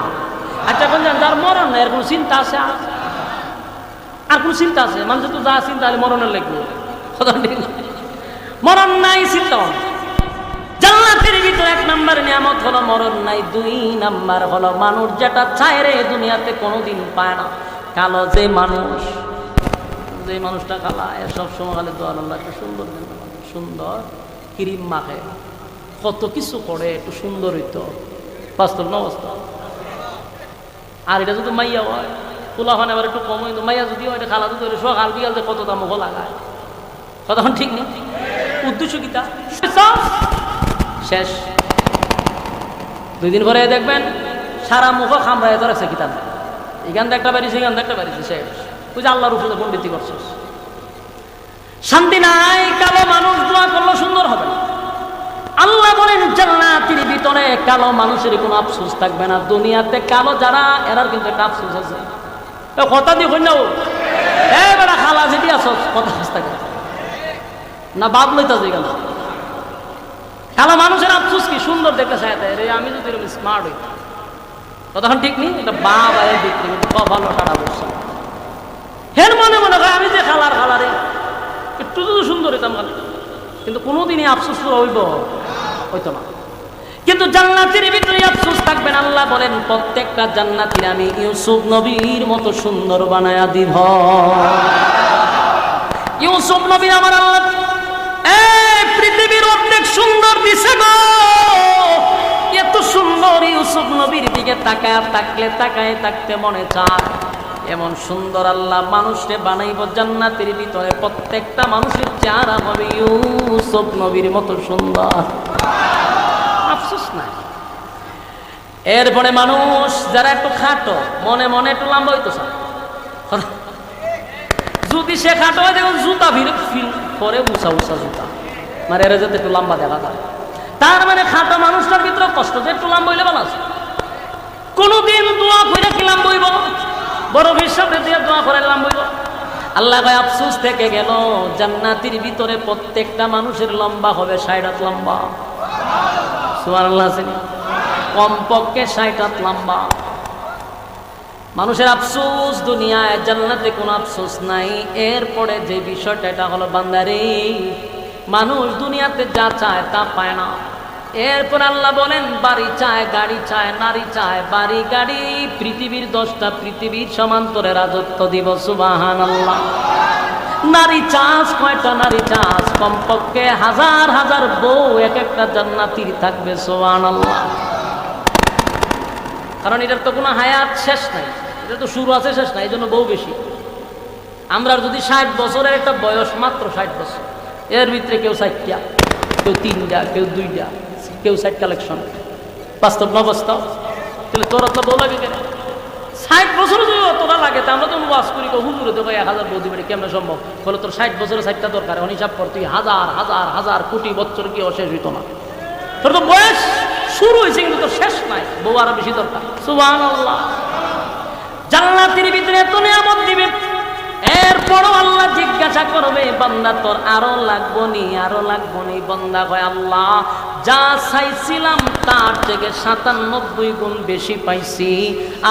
আচ্ছা বলছেন যার মরণ নাই এর কোনো চিন্তা আছে? আর কোন চিন্তা আছে? মানুষ তো যা চিন্তা হলে মরণের লাগবে, মরণ নাই, চিন্তা। জান্নাতের ভিতরে এক নাম্বার নিয়ামত হলো মরণ নাই। দুই নাম্বার হলো মানুষ যেটা চায় রে দুনিয়াতে কোনোদিন পায় না। কালো যে মানুষ, যে মানুষটা কালা, এর সব সময় খালি দোয়া আল্লাহ একটু সুন্দর, সুন্দর ক্রিম মাখে, কত কিছু করে, একটু সুন্দর হইতো। বাস্তব না বাস্তব? আর এটা যদি মাইয়া হয়, পোলা হয় আবার একটু কম হইতো। মাইয়া যদি হয়, খালা যদি সকাল বিকাল যে কত দাম লাগায়, কতক্ষণ ঠিক নেই। উদ্দেশ্য কিতা শেষ। 2 দিন পরে দেখবেন সারা মুখ খামড়ায় ধরেছে কিতাব, এখান থেকে একটা বাড়িছে, এখান থেকে একটা বাড়িছে, শেষ। তুই যে আল্লাহর উপরে পণ্ডিতি করছিস, শান্তি নাই। কালো মানুষ দোয়া করলে সুন্দর হবে না। আল্লাহ বলেন জান্নাতের ভিতরে কালো মানুষের কোনো আফসোস থাকবে না। দুনিয়াতে কালো যারা, এরার কিন্তু একটা আফসোস আছে। কথা দিয়ে কই না, এবার খালা যেটি আসো কথা থাকে না, বাপ লইতা যে গেল। কালো মানুষের আফসোস কি, সুন্দর দেখতে চায়, আমি যদি এরকম স্মার্ট হই, তখন ঠিক নেই। এটা বাপ আয় বিক্রি ভালো টাকা বসছে, হের মনে মনে হয় আমি যে খালারে একটু যদি সুন্দর হইতাম খালি, কিন্তু কোনোদিনই আফসোস হইব হইতো না। কিন্তু জান্নাতের ভিতরে আফসোস থাকবেন। আল্লাহ বলেন প্রত্যেকটা জান্নাতীর আমি ইউসুফ নবীর মতো সুন্দর বানায়া দিব। ইউসুফ নবী আমার আল্লাহ এই পৃথিবীর অনেক সুন্দর দিছে গো, এত সুন্দর ইউসুফ নবীর দিকে তাকায় থাকতে মনে চায়। এমন সুন্দর আল্লাহ মানুষকে বানাইব জান্নাতের ভিতরে, প্রত্যেকটা মানুষের চেহারা হবে ইউসুফ নবীর মতো সুন্দর। আফসোস নাই। এরপরে মানুষ যারা একটু খাটো, মনে মনে একটু লম্বা হইতো চায়, যদি সে খাটো হয় দেখুন জুতা ফিল করে উঁচা জুতা, মানে এরা যাতে একটু লম্বা দেখা যায়। তার মানে খাটো মানুষটার ভিতরে কষ্ট যে একটু লম্বা হইলে ভালো আছে। কোনদিন দোয়া করে কি লম্বা হইব? বড় হিসাবে দিয়ে দোয়া করে লম্বা হইব? আল্লাহ কয় আফসোস থেকে গেল, জান্নাতের ভিতরে প্রত্যেকটা মানুষের লম্বা হবে 60 হাত লম্বা। সুবহানাল্লাহ। কমপক্ষে 60 হাত লম্বা। মানুষের আফসোস দুনিয়ায়, জান্নাতে কোনো আফসোস নাই। এরপরে যে বিষয়টা এটা হলো বান্দারে, মানুষ দুনিয়াতে যা চায় তা পায় না। এরপর আল্লাহ বলেন বাড়ি চায়, গাড়ি চায়, নারী চায়, বাড়ি গাড়ি, পৃথিবীর 10টা পৃথিবীর সমান্তরে রাজত্ব দিব। সুবহানাল্লাহ। নারী চাষ, কয়টা নারী চাষ? কমপক্ষে হাজার হাজার বউ এক একটা জান্নাতীর থাকবে। সুবহানাল্লাহ। কারণ এটার তো কোনো হায়াত শেষ নাই, এটা তো শুরু আছে শেষ নাই, এই জন্য বউ বেশি। আমরা যদি 60 বছরের একটা বয়স, মাত্র 60 বছর, এর ভিতরে কেউ 4টা, কেউ 3টা, কেউ 2টা, কেউ 60 কালেকশন। বাস্তব না বাস্তব? তাহলে তোরা তো বউ লাগে কেন? 60 বছর যদি তোরা লাগে, তা আমরা তো ওয়াজ করি হুজুরে তো 1000 বউ দিবে, কেমন সম্ভব? বলে তোর 60 বছরে 4টা দরকার, হিসাব কর তুই হাজার হাজার হাজার কোটি বছর কি অশেষ হইতো না? তোর তো বয়স শুরু হয়েছে কিন্তু তোর শেষ নাই, বউ আরো বেশি দরকার। সুবহানাল্লাহ। জান্নাতের ভিতরে এত নিয়ামত দিবে, এরপরও আল্লাহ জিজ্ঞাসা করবে বান্দা তোর আরো লাগবো নি, আরো লাগবো নি? বান্দা কয় আল্লাহ যা চাইছিলাম তার থেকে 97 গুণ বেশি পাইছি,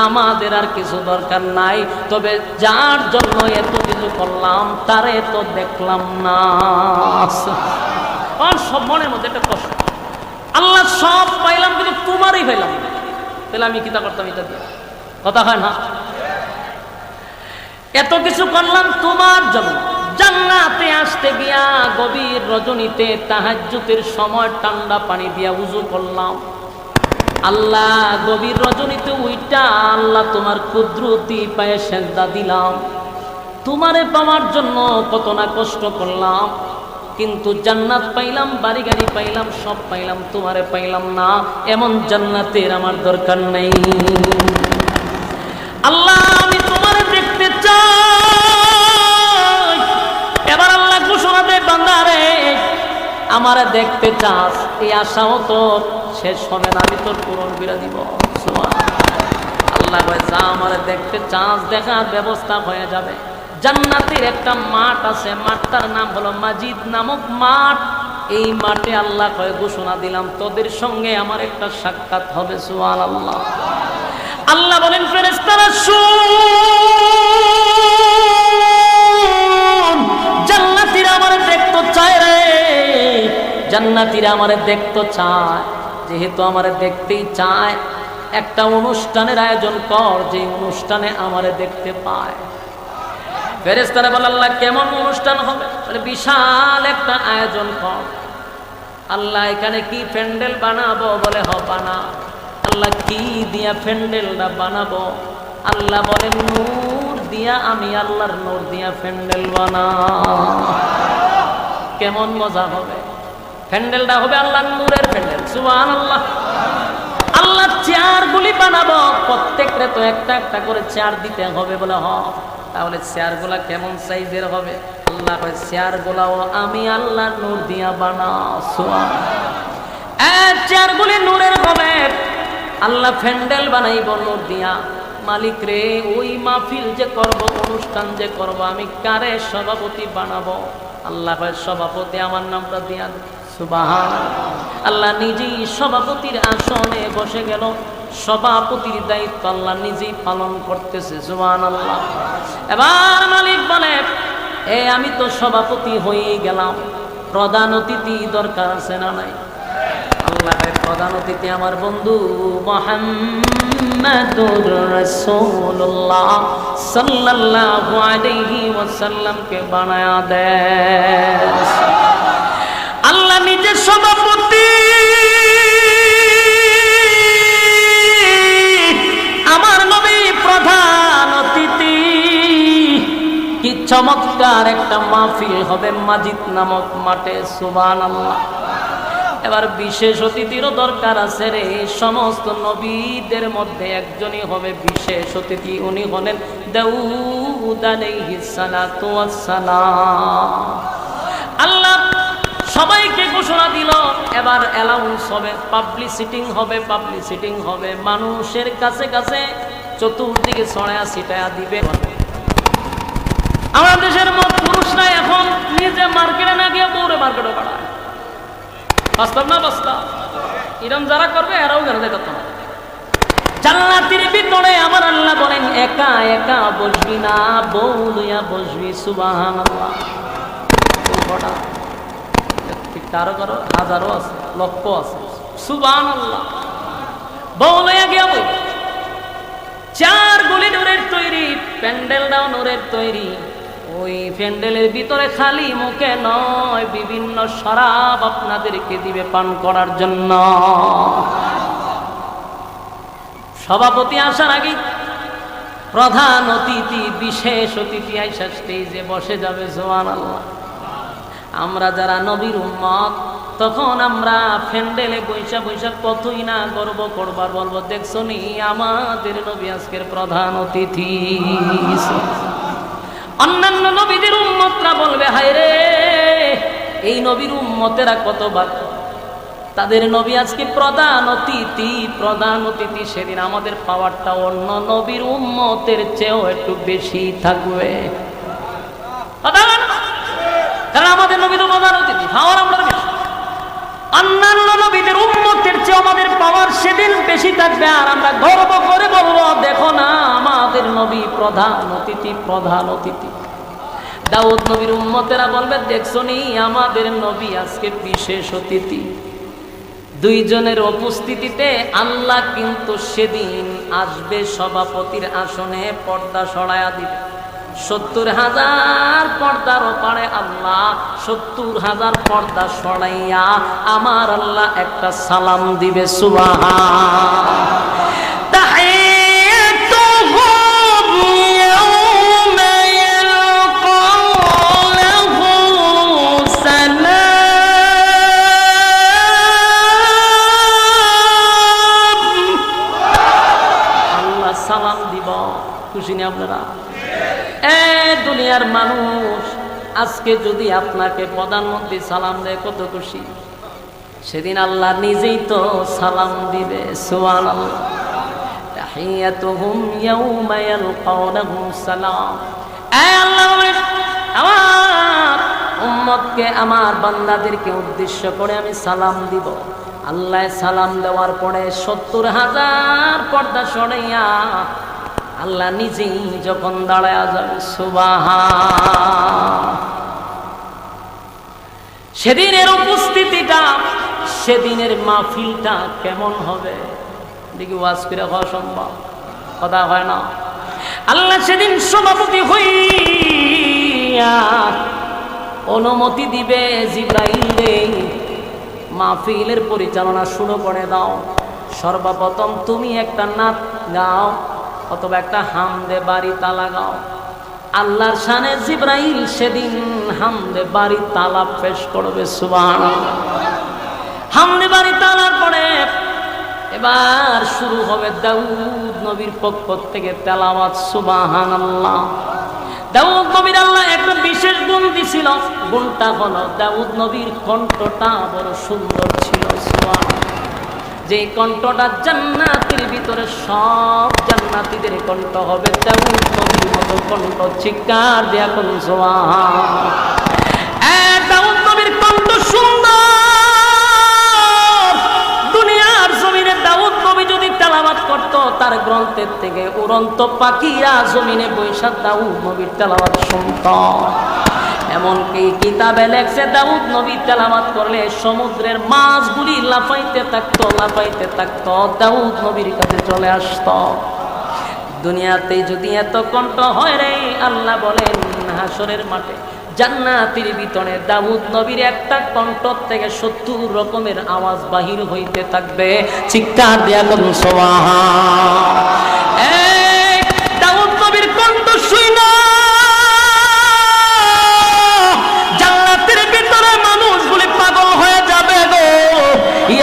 আমাদের আর কিছু দরকার নাই। তবে যার জন্য এত কিছু করলাম তারে তো দেখলাম না। সব মনের মধ্যে একটা কষ্ট, আল্লাহ সব পাইলাম কিন্তু তোমারই পাইলাম, তাহলে আমি কিতা করতাম? এটা দিয়ে কথা হয় না? এত কিছু করলাম তোমার জন্য। জান্নাতে আসতে গিয়া গভীর রজনীতে তাহাজ্জুদের সময় ঠান্ডা পানি দিয়া উযু করলাম। আল্লাহ গভীর রজনীতে উইটা আল্লাহ তোমার কুদরতি পায়ে সেজদা দিলাম। তোমারে পাওয়ার জন্য কত না কষ্ট করলাম, কিন্তু জান্নাত পাইলাম, বাড়ি গাড়ি পাইলাম, সব পাইলাম, তোমারে পাইলাম না। এমন জান্নাতের আমার দরকার নেই। আল্লাহ আমি তোমারে দেখতে চাই। এবার আল্লাহ ঘোষণা দেয় বান্দারে আমারে দেখতে চাস, এই আশাও তোর শেষ হবে না, আমি তোর পূরণ করে দিব। আল্লাহ কয় যা আমারে দেখতে চাস, দেখার ব্যবস্থা হয়ে যাবে। জান্নাতের একটা মাঠ আছে, মাঠটার নাম হলো মাজিদ নামক মাঠ। এই মাঠে আল্লাহ কয় ঘোষণা দিলাম তোদের সঙ্গে আমার একটা সাক্ষাৎ হবে। সুবহানাল্লাহ। আল্লাহ বলেন ফেরেশতারা শুন, জান্নাতীরা আমারে দেখতে চায় রে, জান্নাতীরা আমারে দেখতে চায়। যেহেতু আমারে দেখতেই চায়, একটা অনুষ্ঠানের আয়োজন কর, যে অনুষ্ঠানে আমারে দেখতে পায়। ফেরেশতারা বলে আল্লাহ কেমন অনুষ্ঠান হবে? বলে বিশাল একটা আয়োজন কর। আল্লাহ এখানে কি প্যান্ডেল বানাবো? বলে হ বানা। আল্লাহ কি দিয়া প্যান্ডেলটা বানাবো? আল্লাহ বলেন নূর দিয়া, আমি আল্লাহর নূর দিয়া প্যান্ডেল বানা। কেমন মজা হবে! প্যান্ডেলটা হবে আল্লাহর নূরের প্যান্ডেল। সুবহানাল্লাহ। আল্লাহ চেয়ারগুলি বানাবো, প্রত্যেকটা তো একটা একটা করে চেয়ার দিতে হবে। বলে হ, তাহলে চেয়ারগুলা কেমন সাইজের হবে? আল্লাহ কয় চেয়ারগুলাও আমি আল্লাহর নূর দিয়া বানাও। সুবহানাল্লাহ। চেয়ারগুলি নূরের হবে। আল্লাহ প্যান্ডেল বানাইব নূর দিয়া। মালিক রে, ওই মাহফিল যে করব, অনুষ্ঠান যে করব, আমি কারে সভাপতি বানাবো? আল্লাহ কয় সভাপতি আমার নামটা দিয়া। সুবহানাল্লাহ। আল্লাহ নিজেই সভাপতির আসনে বসে গেল। সভাপতির দায়িত্ব আল্লাহ নিজেই পালন করতেছে। সুবহানাল্লাহ। এবার মালিক বলে আমি তো সভাপতি হয়ে গেলাম, প্রধান অতিথি দরকার আছে না নাই? এলাকায় প্রধান অতিথি আমার বন্ধু মুহাম্মাদুর রাসূলুল্লাহ সাল্লাল্লাহু আলাইহি ওয়াসাল্লামকে বানায়া দেয়। আল্লাহ নিজের সভাপতি, আমার নবী প্রধান অতিথি। কি চমৎকার একটা মাহফিল হবে মাজিদ নামক মাঠে, সুবহানাল্লাহ। এবার বিশেষ অতিথিরও দরকার আছে রে। সমস্ত নবীদের মধ্যে একজনই হবে বিশেষ অতিথি, উনি হলেন দাউদ আলাইহিস সালাতু ওয়াস সালাম। আল্লাহ সবাইকে ঘোষণা দিল, এবার অ্যালাউন্স হবে, পাবলিসিটিং হবে, মানুষের কাছে কাছে চতুর্দিকে ছড়ায়া ছিটায়া দিবে। আমাদের দেশের পুরুষরা এখন নিজে মার্কেটে না গিয়ে বউরে মার্কেটে পাঠায়। বাস্তব না বাস্তব? এরকম যারা করবে এরাও ঘরে যেত না। জান্নাতের ভিতরে আমার আল্লাহ বলেন একা একা বসবি না, বউ লইয়া বসবি। সুবহানাল্লাহ। ঠিক কারো কারো হাজারও আছে, লক্ষ আছে। সুবহানাল্লাহ। বউ লইয়া গিয়া বই, চার গুলি নূরের তৈরি, প্যান্ডেলটাও নূরের তৈরি। ওই প্যান্ডেলের ভিতরে খালি মুখে নয়, বিভিন্ন শরাব আপনাদেরকে দিবে পান করার জন্য। সভাপতি আসার আগে প্রধান অতিথি, বিশেষ অতিথি আইসা স্টেজে বসে যাবে। সুবহানাল্লাহ। আমরা যারা নবীর উম্মত, তখন আমরা প্যান্ডেলে বৈশা বৈশা কতই না গর্ব করবার, বলবো দেখছো নি আমাদের নবী আজকের প্রধান অতিথি। অন্যান্য নবীদের উম্মতরা বলবে হায় রে, এই নবীর উম্মতেরা কত ভাগ্য, তাদের নবী আজকে প্রধান অতিথি। সেদিন আমাদের পাওয়ারটা অন্য নবীর উম্মতের চেয়েও একটু বেশি থাকবে। কারণ আমাদের নবী তো প্রধান অতিথি, পাওয়ার আমরা বেশি। অন্যান্য নবীদের উম্মতের চেয়ে আমাদের পাওয়ার সেদিন বেশি থাকবে। আর আমরা গর্ব করে বলবো দেখো না আমাদের নবী প্রধান অতিথি। দাউদ নবীর উম্মতেরা বলবে দেখছো নি আমাদের নবী আজকে বিশেষ অতিথি। দুইজনের উপস্থিতিতে আল্লাহ কিন্তু সেদিন আসবে সভাপতির আসনে, পর্দা সরায়া দিবে। 70,000 পর্দার ওপারে আল্লাহ 70,000 পর্দা সরাইয়া আমার আল্লাহ একটা সালাম দিবে। সুবহান। আল্লাহ সালাম দিব। খুশি নি আপনারা? দুনিয়ার মানুষ আজকে যদি আপনাকে প্রধানমন্ত্রী সালাম দেয় কত খুশি। সেদিন আল্লাহ নিজেই তো সালাম দিবে। সুবহানাল্লাহ। তাহিয়াতুহুম ইয়াওমা ইয়ালকাউনাহু সালাম। আল্লাহ আমার উম্মতকে, আমার বান্দাদেরকে উদ্দেশ্য করে আমি সালাম দিব। আল্লাহ সালাম দেওয়ার পরে 70,000 পর্দা সরাইয়া আল্লাহ নিজেই যখন দাঁড়ায়া যাবে। সুবহান। সেদিনের উপস্থিতিটা, সেদিনের মাহফিলটা কেমন হবে দেখি ওয়াজ করে হওয়া সম্ভব, কথা হয় না। আল্লাহ সেদিন সভাপতি হইয়া অনুমতি দিবে জিবরাইল রে, মাহফিলের পরিচালনা শুরু করে দাও। সর্বপ্রথম তুমি একটা নাত গাও অথবা একটা হামদে বাড়ি তালা গাও। আল্লাহর শানে জিবরাইল সেদিন হামদে বাড়ি তালা পেশ করবে। সুবহানাল্লাহ। হামদে বাড়ি তালার পরে এবার শুরু হবে দাউদ নবীর পক্ষ থেকে তেলাওয়াত। সুবহানাল্লাহ। দাউদ নবীর আল্লাহ একটা বিশেষ গুণ দিছিল, গুণটা হলো দাউদ নবীর কণ্ঠটা বড় সুন্দর ছিল। সুবহানাল্লাহ। যে কণ্ঠটা জান্নাতের ভিতরে সব জান্নাতীদের কণ্ঠ হবে, দাউদ নবীর মতো কণ্ঠ। চিৎকার দেয়া কোন সুবহান। দাউদ নবীর কণ্ঠ সুন্দর। দুনিয়ার জমিনে দাউদ নবী যদি তেলাওয়াত করত, তার গ্রন্থের থেকে উড়ন্ত পাখিরা জমিনে বৈশা দাউদ নবীর তেলাওয়াত শুনত। এমনকি কিতাবে লেখছে দাউদ নবী তেলাওয়াত করলে সমুদ্রের মাছগুলি লাফাইতে থাকতো, লাফাইতে থাকতো, দাউদ নবীর কাছে চলে আসতো। দুনিয়াতে যদি এত কণ্ঠ হয় রে, আল্লাহ বলেন হাসরের মাঠে জান্নাতের ভিতরে দাউদ নবীর একটা কণ্ঠ থেকে 70 রকমের আওয়াজ বাহির হইতে থাকবে। চিৎকার দিয়া বলুন সুবহান। এই দাউদ নবীর কণ্ঠ শুইনা জান্নাতের ভিতরে মানুষগুলি পাগল হয়ে যাবে গো।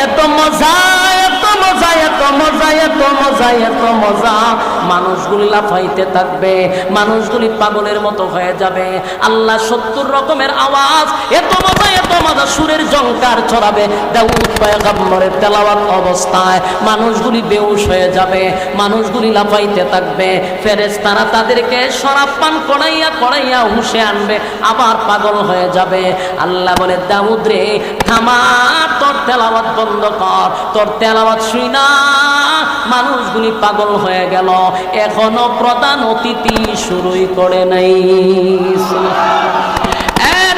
এত মজা, এত মজা, এত মজা, এত মজা, এত মজা, মানুষগুলি লাফাইতে থাকবে, মানুষগুলি পাগলের মতো হয়ে যাবে। আল্লাহ 70 রকমের আওয়াজ, এত মজা, এত মজা, সুরের ঝংকার ছড়াবে দাউদ পয়গম্বরের তেলাওয়াত অবস্থায়। মানুষগুলি বেহুশ হয়ে যাবে, মানুষগুলি লাফাইতে থাকবে। ফেরেশতারা তাদেরকে শরাব পান করাইয়া করাইয়া হুঁশে আনবে, আবার পাগল হয়ে যাবে। আল্লাহ বলে দাউদ রে থামা, তোর তেলাওয়াত বন্ধ কর, তোর তেলাওয়াত শুই না মানুষগুলি পাগল হয়ে গেল, এখনো প্রধান অতিথি শুরুই করে নাই।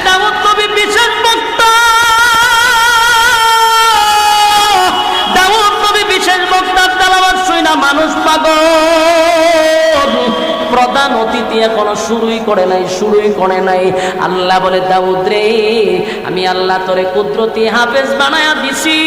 দাউদ নবী বিশেষ বক্তা, দাউদ নবী বিশেষ বক্তা, তেলাওয়াত শুই না মানুষ পাগল, প্রধান অতিথি এখনো শুরুই করে নাই, শুরুই করে নাই। আল্লাহ বলে দাউদ রে আমি আল্লাহ তোরে কুদরতি হাফেজ বানায়া দিছি।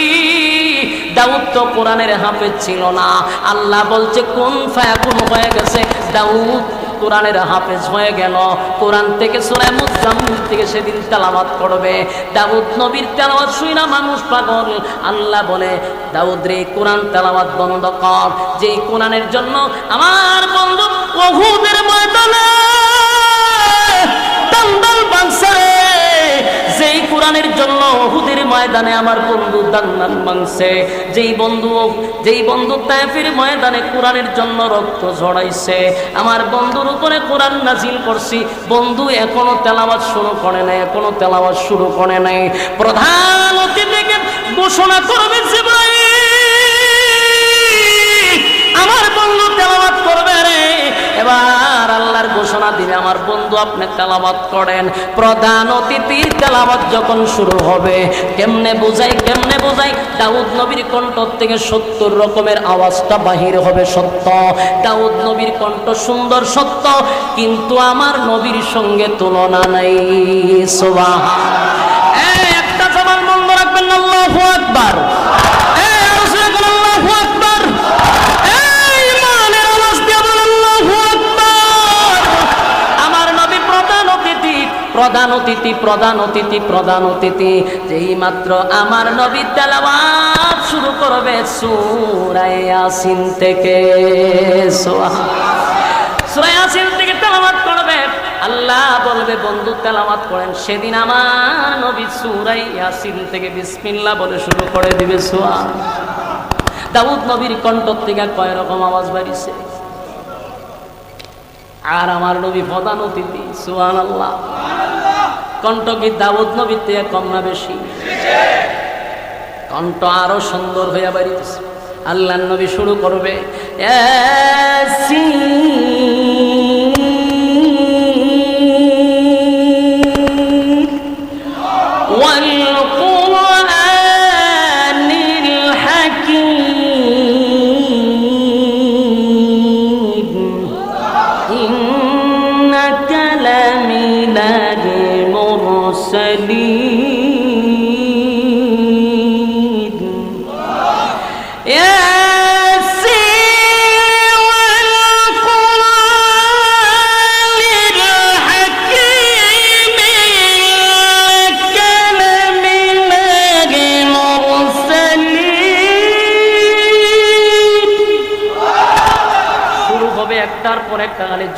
দাউদ তো কোরআনের হাফেজ ছিল না, আল্লাহ বলছে কোন ফায়াকুন হয়ে গেছে, দাউদ কোরআনের হাফেজ হয়ে গেল। কোরআন থেকে সূরা মুজাম্মিল থেকে সেদিন তেলাওয়াত করবে। দাউদ নবীর তেলাওয়াত শুই না মানুষ পাগল। আল্লাহ বলে দাউদ রে কোরআন তেলাওয়াত বন্ধ কর, যেই কোরআনের জন্য আমার বন্ধু উহুদের ময়দানে দান্দাল বাংছে, যেই কোরআনের জন্য উহুদের ময়দানে আমার বন্ধু দান্দাল বাংছে, যেই বন্ধু তায়েফের ময়দানে কোরআনের জন্য রক্ত ঝরাইছে, আমার বন্ধুর উপরে কোরআন নাজিল করছি, বন্ধু এখনো তেলাওয়াত শুরু করে নাই, এখনো তেলাওয়াত শুরু করে নাই। প্রধান অতিথিকে ঘোষণা করবে জিবরাইল, আমার বন্ধু তেলাওয়াত করবে রে। এবার আল্লাহর ঘোষণা দিবে আমার বন্ধু আপনি তেলাওয়াত করেন। প্রধান অতিথির তেলাওয়াত যখন শুরু হবে, কেমনে বোঝাই, কেমনে বোঝাই, দাউদ নবীর কণ্ঠ থেকে 70 রকমের আওয়াজটা বাহির হবে সত্য। দাউদ নবীর কণ্ঠ সুন্দর সত্য, কিন্তু আমার নবীর সঙ্গে তুলনা নাই। সুবহান। একটা জবান বন্ধ রাখবেন, আল্লাহু আকবার। প্রধান অতিথি, প্রধান অতিথি, প্রধান অতিথি, যেই মাত্র আমার নবী তেলাওয়াত শুরু করবে সূরা ইয়াসিন থেকে, সূরা ইয়াসিন থেকে তেলাওয়াত করবে, আল্লাহ বলবে বন্ধু তেলাওয়াত করেন। সেদিন আমার নবী সূরা ইয়াসিন থেকে বিসমিল্লাহ বলে শুরু করে দিবে সূরা। দাউদ নবীর কণ্ঠ থেকে কয় রকম আওয়াজ বাড়িছে, আর আমার নবী প্রধান অতিথি। সুবহানাল্লাহ। কণ্ঠ কি দাউদ নবীর থেকে কম না বেশি? কণ্ঠ আরো সুন্দর হইয়া বাড়িছে। আল্লাহর নবী শুরু করবে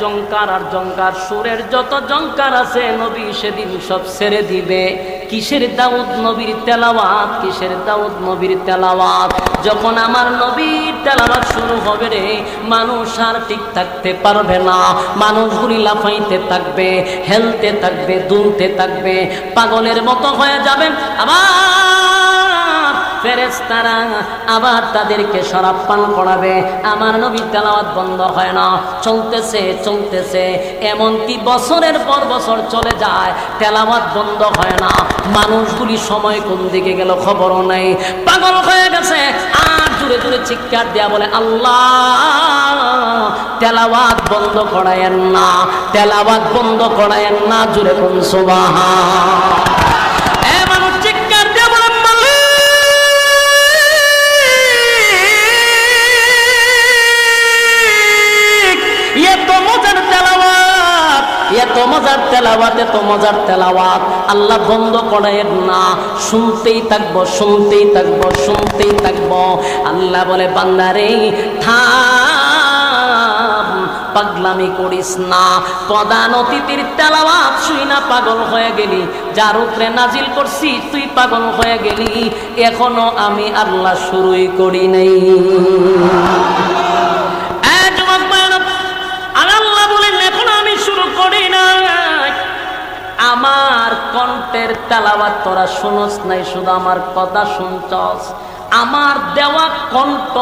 জঙ্কার আর জঙ্কার, সুরের যত জঙ্কার আছে নবী সেদিন সব ছেড়ে দিবে। কিসের দাউদ নবীর তেলাওয়াত, কিসের দাউদ নবীর তেলাওয়াত। যখন আমার নবীর তেলাওয়াত শুরু হবে রে, মানুষ আর ঠিক থাকতে পারবে না, মানুষগুলি লাফাইতে থাকবে, হেলতে থাকবে, দুলতে থাকবে, পাগলের মতো হয়ে যাবে। আবার ফেরেশতারা আবার তাদেরকে শরাব পান করাবে। আমার নবীর তেলাওয়াত বন্ধ হয় না, চলতেছে চলতেছে, এমনকি বছরের পর বছর চলে যায়, তেলাওয়াত বন্ধ হয় না। মানুষগুলি সময় কোন দিকে গেল খবরও নাই, পাগল হয়ে গেছে। আর জুড়ে জুড়ে চিৎকার দেয়া বলে, আল্লাহ তেলাওয়াত বন্ধ করায়েন না, তেলাওয়াত বন্ধ করায়েন না। জুড়ে কোন সুবহান। মানুষ চিৎকার দেয়া বলে, এত মজার তেলাওয়াত, এত মজার তেলাওয়াত, এত মজার তেলাওয়াত আল্লাহ বন্ধ করায়েন না, শুনতেই থাকবো, শুনতেই থাকবো, শুনতেই থাকবো। আল্লাহ বলে, বান্দারে থাম, পাগলামি করিস না। প্রধান অতিথির তেলাওয়াত শুই না পাগল হয়ে গেলি, যার উপরে নাজিল করছি তুই পাগল হয়ে গেলি, এখনো আমি আল্লাহ শুরুই করি নাই। আমার কণ্ঠের তেলাওয়াত তোরা শুনস নাই, শুধু আমার কথা শুনছস। আমার দেওয়া কণ্ঠ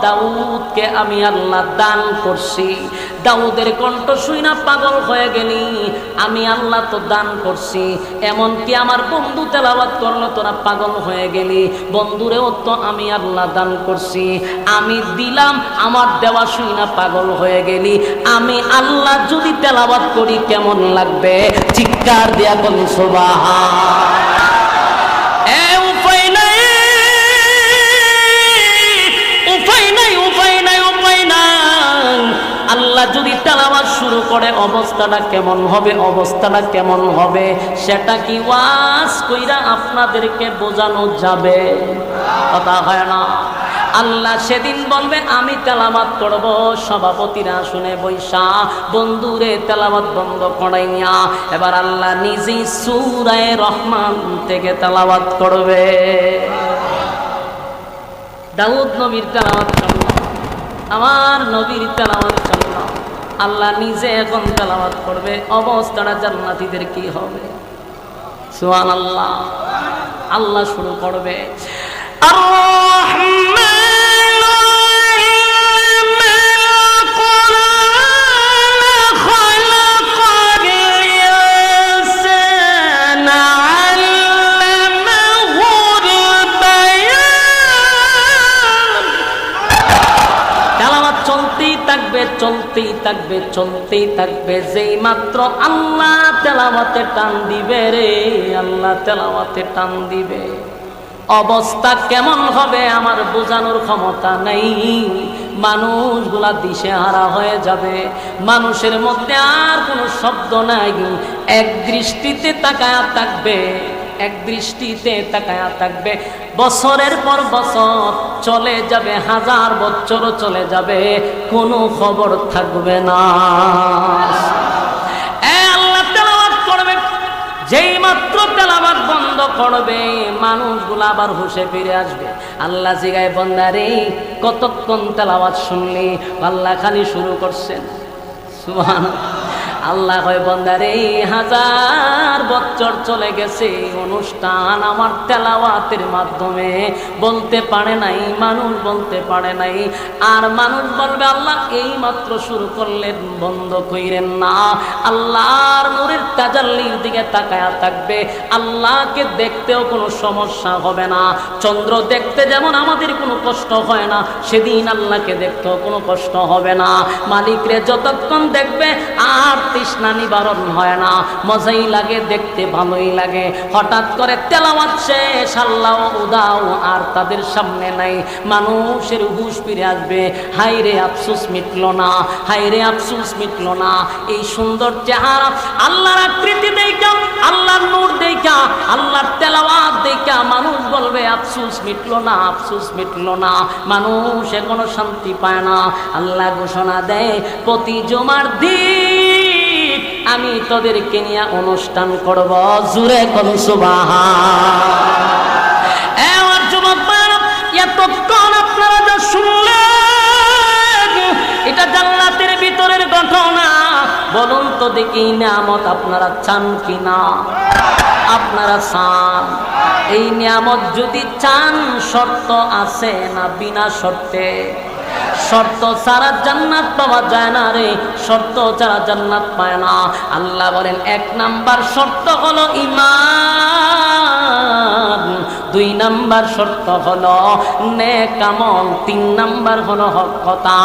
দাউদকে আমি আল্লাহ দান করছি। দাউদের কণ্ঠ শুই না পাগল হয়ে গেলি, আমি আল্লাহ তো দান করছি। এমনকি আমার বন্ধু তেলাওয়াত করলো, তোরা পাগল হয়ে গেলি, বন্ধুরেও তো আমি আল্লাহ দান করছি। আমি দিলাম, আমার দেওয়া শুই না পাগল হয়ে গেলি, আমি আল্লাহ যদি তেলাওয়াত করি কেমন লাগবে? চিৎকার দিয়া বল সুবহান। আল্লাহ যদি তেলাওয়াত শুরু করে অবস্থাটা কেমন হবে? অবস্থাটা কেমন হবে সেটা কি ওয়াজ কইরা আপনাদেরকে বোঝানো যাবে? কথা হয় না। আল্লাহ সেদিন বলবে আমি তেলাওয়াত করব, সভাপতিরা শুনে বৈশা বন্ধুরে তেলাওয়াত বন্ধ করাইয়া এবার আল্লাহ নিজেই সূরা রহমান থেকে তেলাওয়াত করবে। দাউদ নবীর তেলাওয়াত করল, আমার নবীর তেলাওয়াত করল, আল্লাহ নিজে এখন তেলাওয়াত করবে। অবস্থাটা জান্নাতীদের কি হবে? সুবহানাল্লাহ। আল্লাহ শুরু করবে, চলতেই থাকবে, চলতেই থাকবে। যেই মাত্র আল্লাহ তেলাওয়াতে টান দিবে রে, আল্লাহ তেলাওয়াতে টান দিবে, অবস্থা কেমন হবে আমার বোঝানোর ক্ষমতা নেই। মানুষগুলা দিশেহারা হয়ে যাবে, মানুষের মধ্যে আর কোনো শব্দ নাই, এক দৃষ্টিতে তাকায়া থাকবে, এক দৃষ্টিতে তাকায়া থাকবে। বছরের পর বছর চলে যাবে, হাজার বছরও চলে যাবে, কোনো খবর থাকবে না। আল্লাহ তেলাওয়াত করবে, যেই মাত্র তেলাওয়াত বন্ধ করবে মানুষগুলো আবার হুঁশে ফিরে আসবে। আল্লাহ জিগায়, বান্দারে কতক্ষণ তেলাওয়াত শুনলি? আল্লাহ খালি শুরু করছেন। সুবহানাল্লাহ। আল্লাহ কয়, বান্দারে হাজার বছর চলে গেছে, অনুষ্ঠান আমার তেলাওয়াতের মাধ্যমে বলতে পারে নাই, মানুষ বলতে পারে নাই। আর মানুষ বলবে, আল্লাহ এই মাত্র শুরু করলেন, বন্ধ কইরেন না। আল্লাহর নূরের তাজাল্লির দিকে তাকায়া থাকবে, আল্লাহকে দেখতেও কোনো সমস্যা হবে না। চন্দ্র দেখতে যেমন আমাদের কোনো কষ্ট হয় না, সেদিন আল্লাহকে দেখতেও কোনো কষ্ট হবে না। মালিকরে যতক্ষণ দেখবে আর তৃষ্ণা নিবারণ হয় না, মজাই লাগে, দেখতে ভালোই লাগে। হঠাৎ করে তেলাওয়াত শেষ, আল্লাহ উদাও আর তাদের সামনে নাই, মানুষের হুঁশ ফিরে আসবে। হায় রে আফসোস মিটলো না, হায় রে আফসোস মিটলো না। এই সুন্দর চেহারা, আল্লাহর আকৃতি দেখা, আল্লাহর নূর দেখা, আল্লাহর তেলাওয়াত দেখা মানুষ বলবে আফসোস মিটলো না, আফসোস মিটলো না। মানুষ এখনো শান্তি পায় না। আল্লাহ ঘোষণা দেয়, প্রতি জুমার দিন আমি তোদেরকে নিয়ে অনুষ্ঠান করব। জুরে কোন সুবহান। আমার যুবক ভাইরা, এতক্ষণ আপনারা যা শুনলেন এটা জান্নাতের ভিতরের ঘটনা। বলুন তো দেখি, নিয়ামত আপনারা চান কিনা? আপনারা চান? এই নিয়ামত যদি চান শর্ত আছে না বিনা শর্তে? শর্ত ছাড়া জান্নাত পাওয়া যায় না রে, শর্ত ছাড়া জান্নাত পায় না। আল্লাহ বলেন 1 নাম্বার শর্ত হলো ঈমান, 2 নাম্বার শর্ত হলো নেক আমল, 3 নাম্বার হলো হক কথা।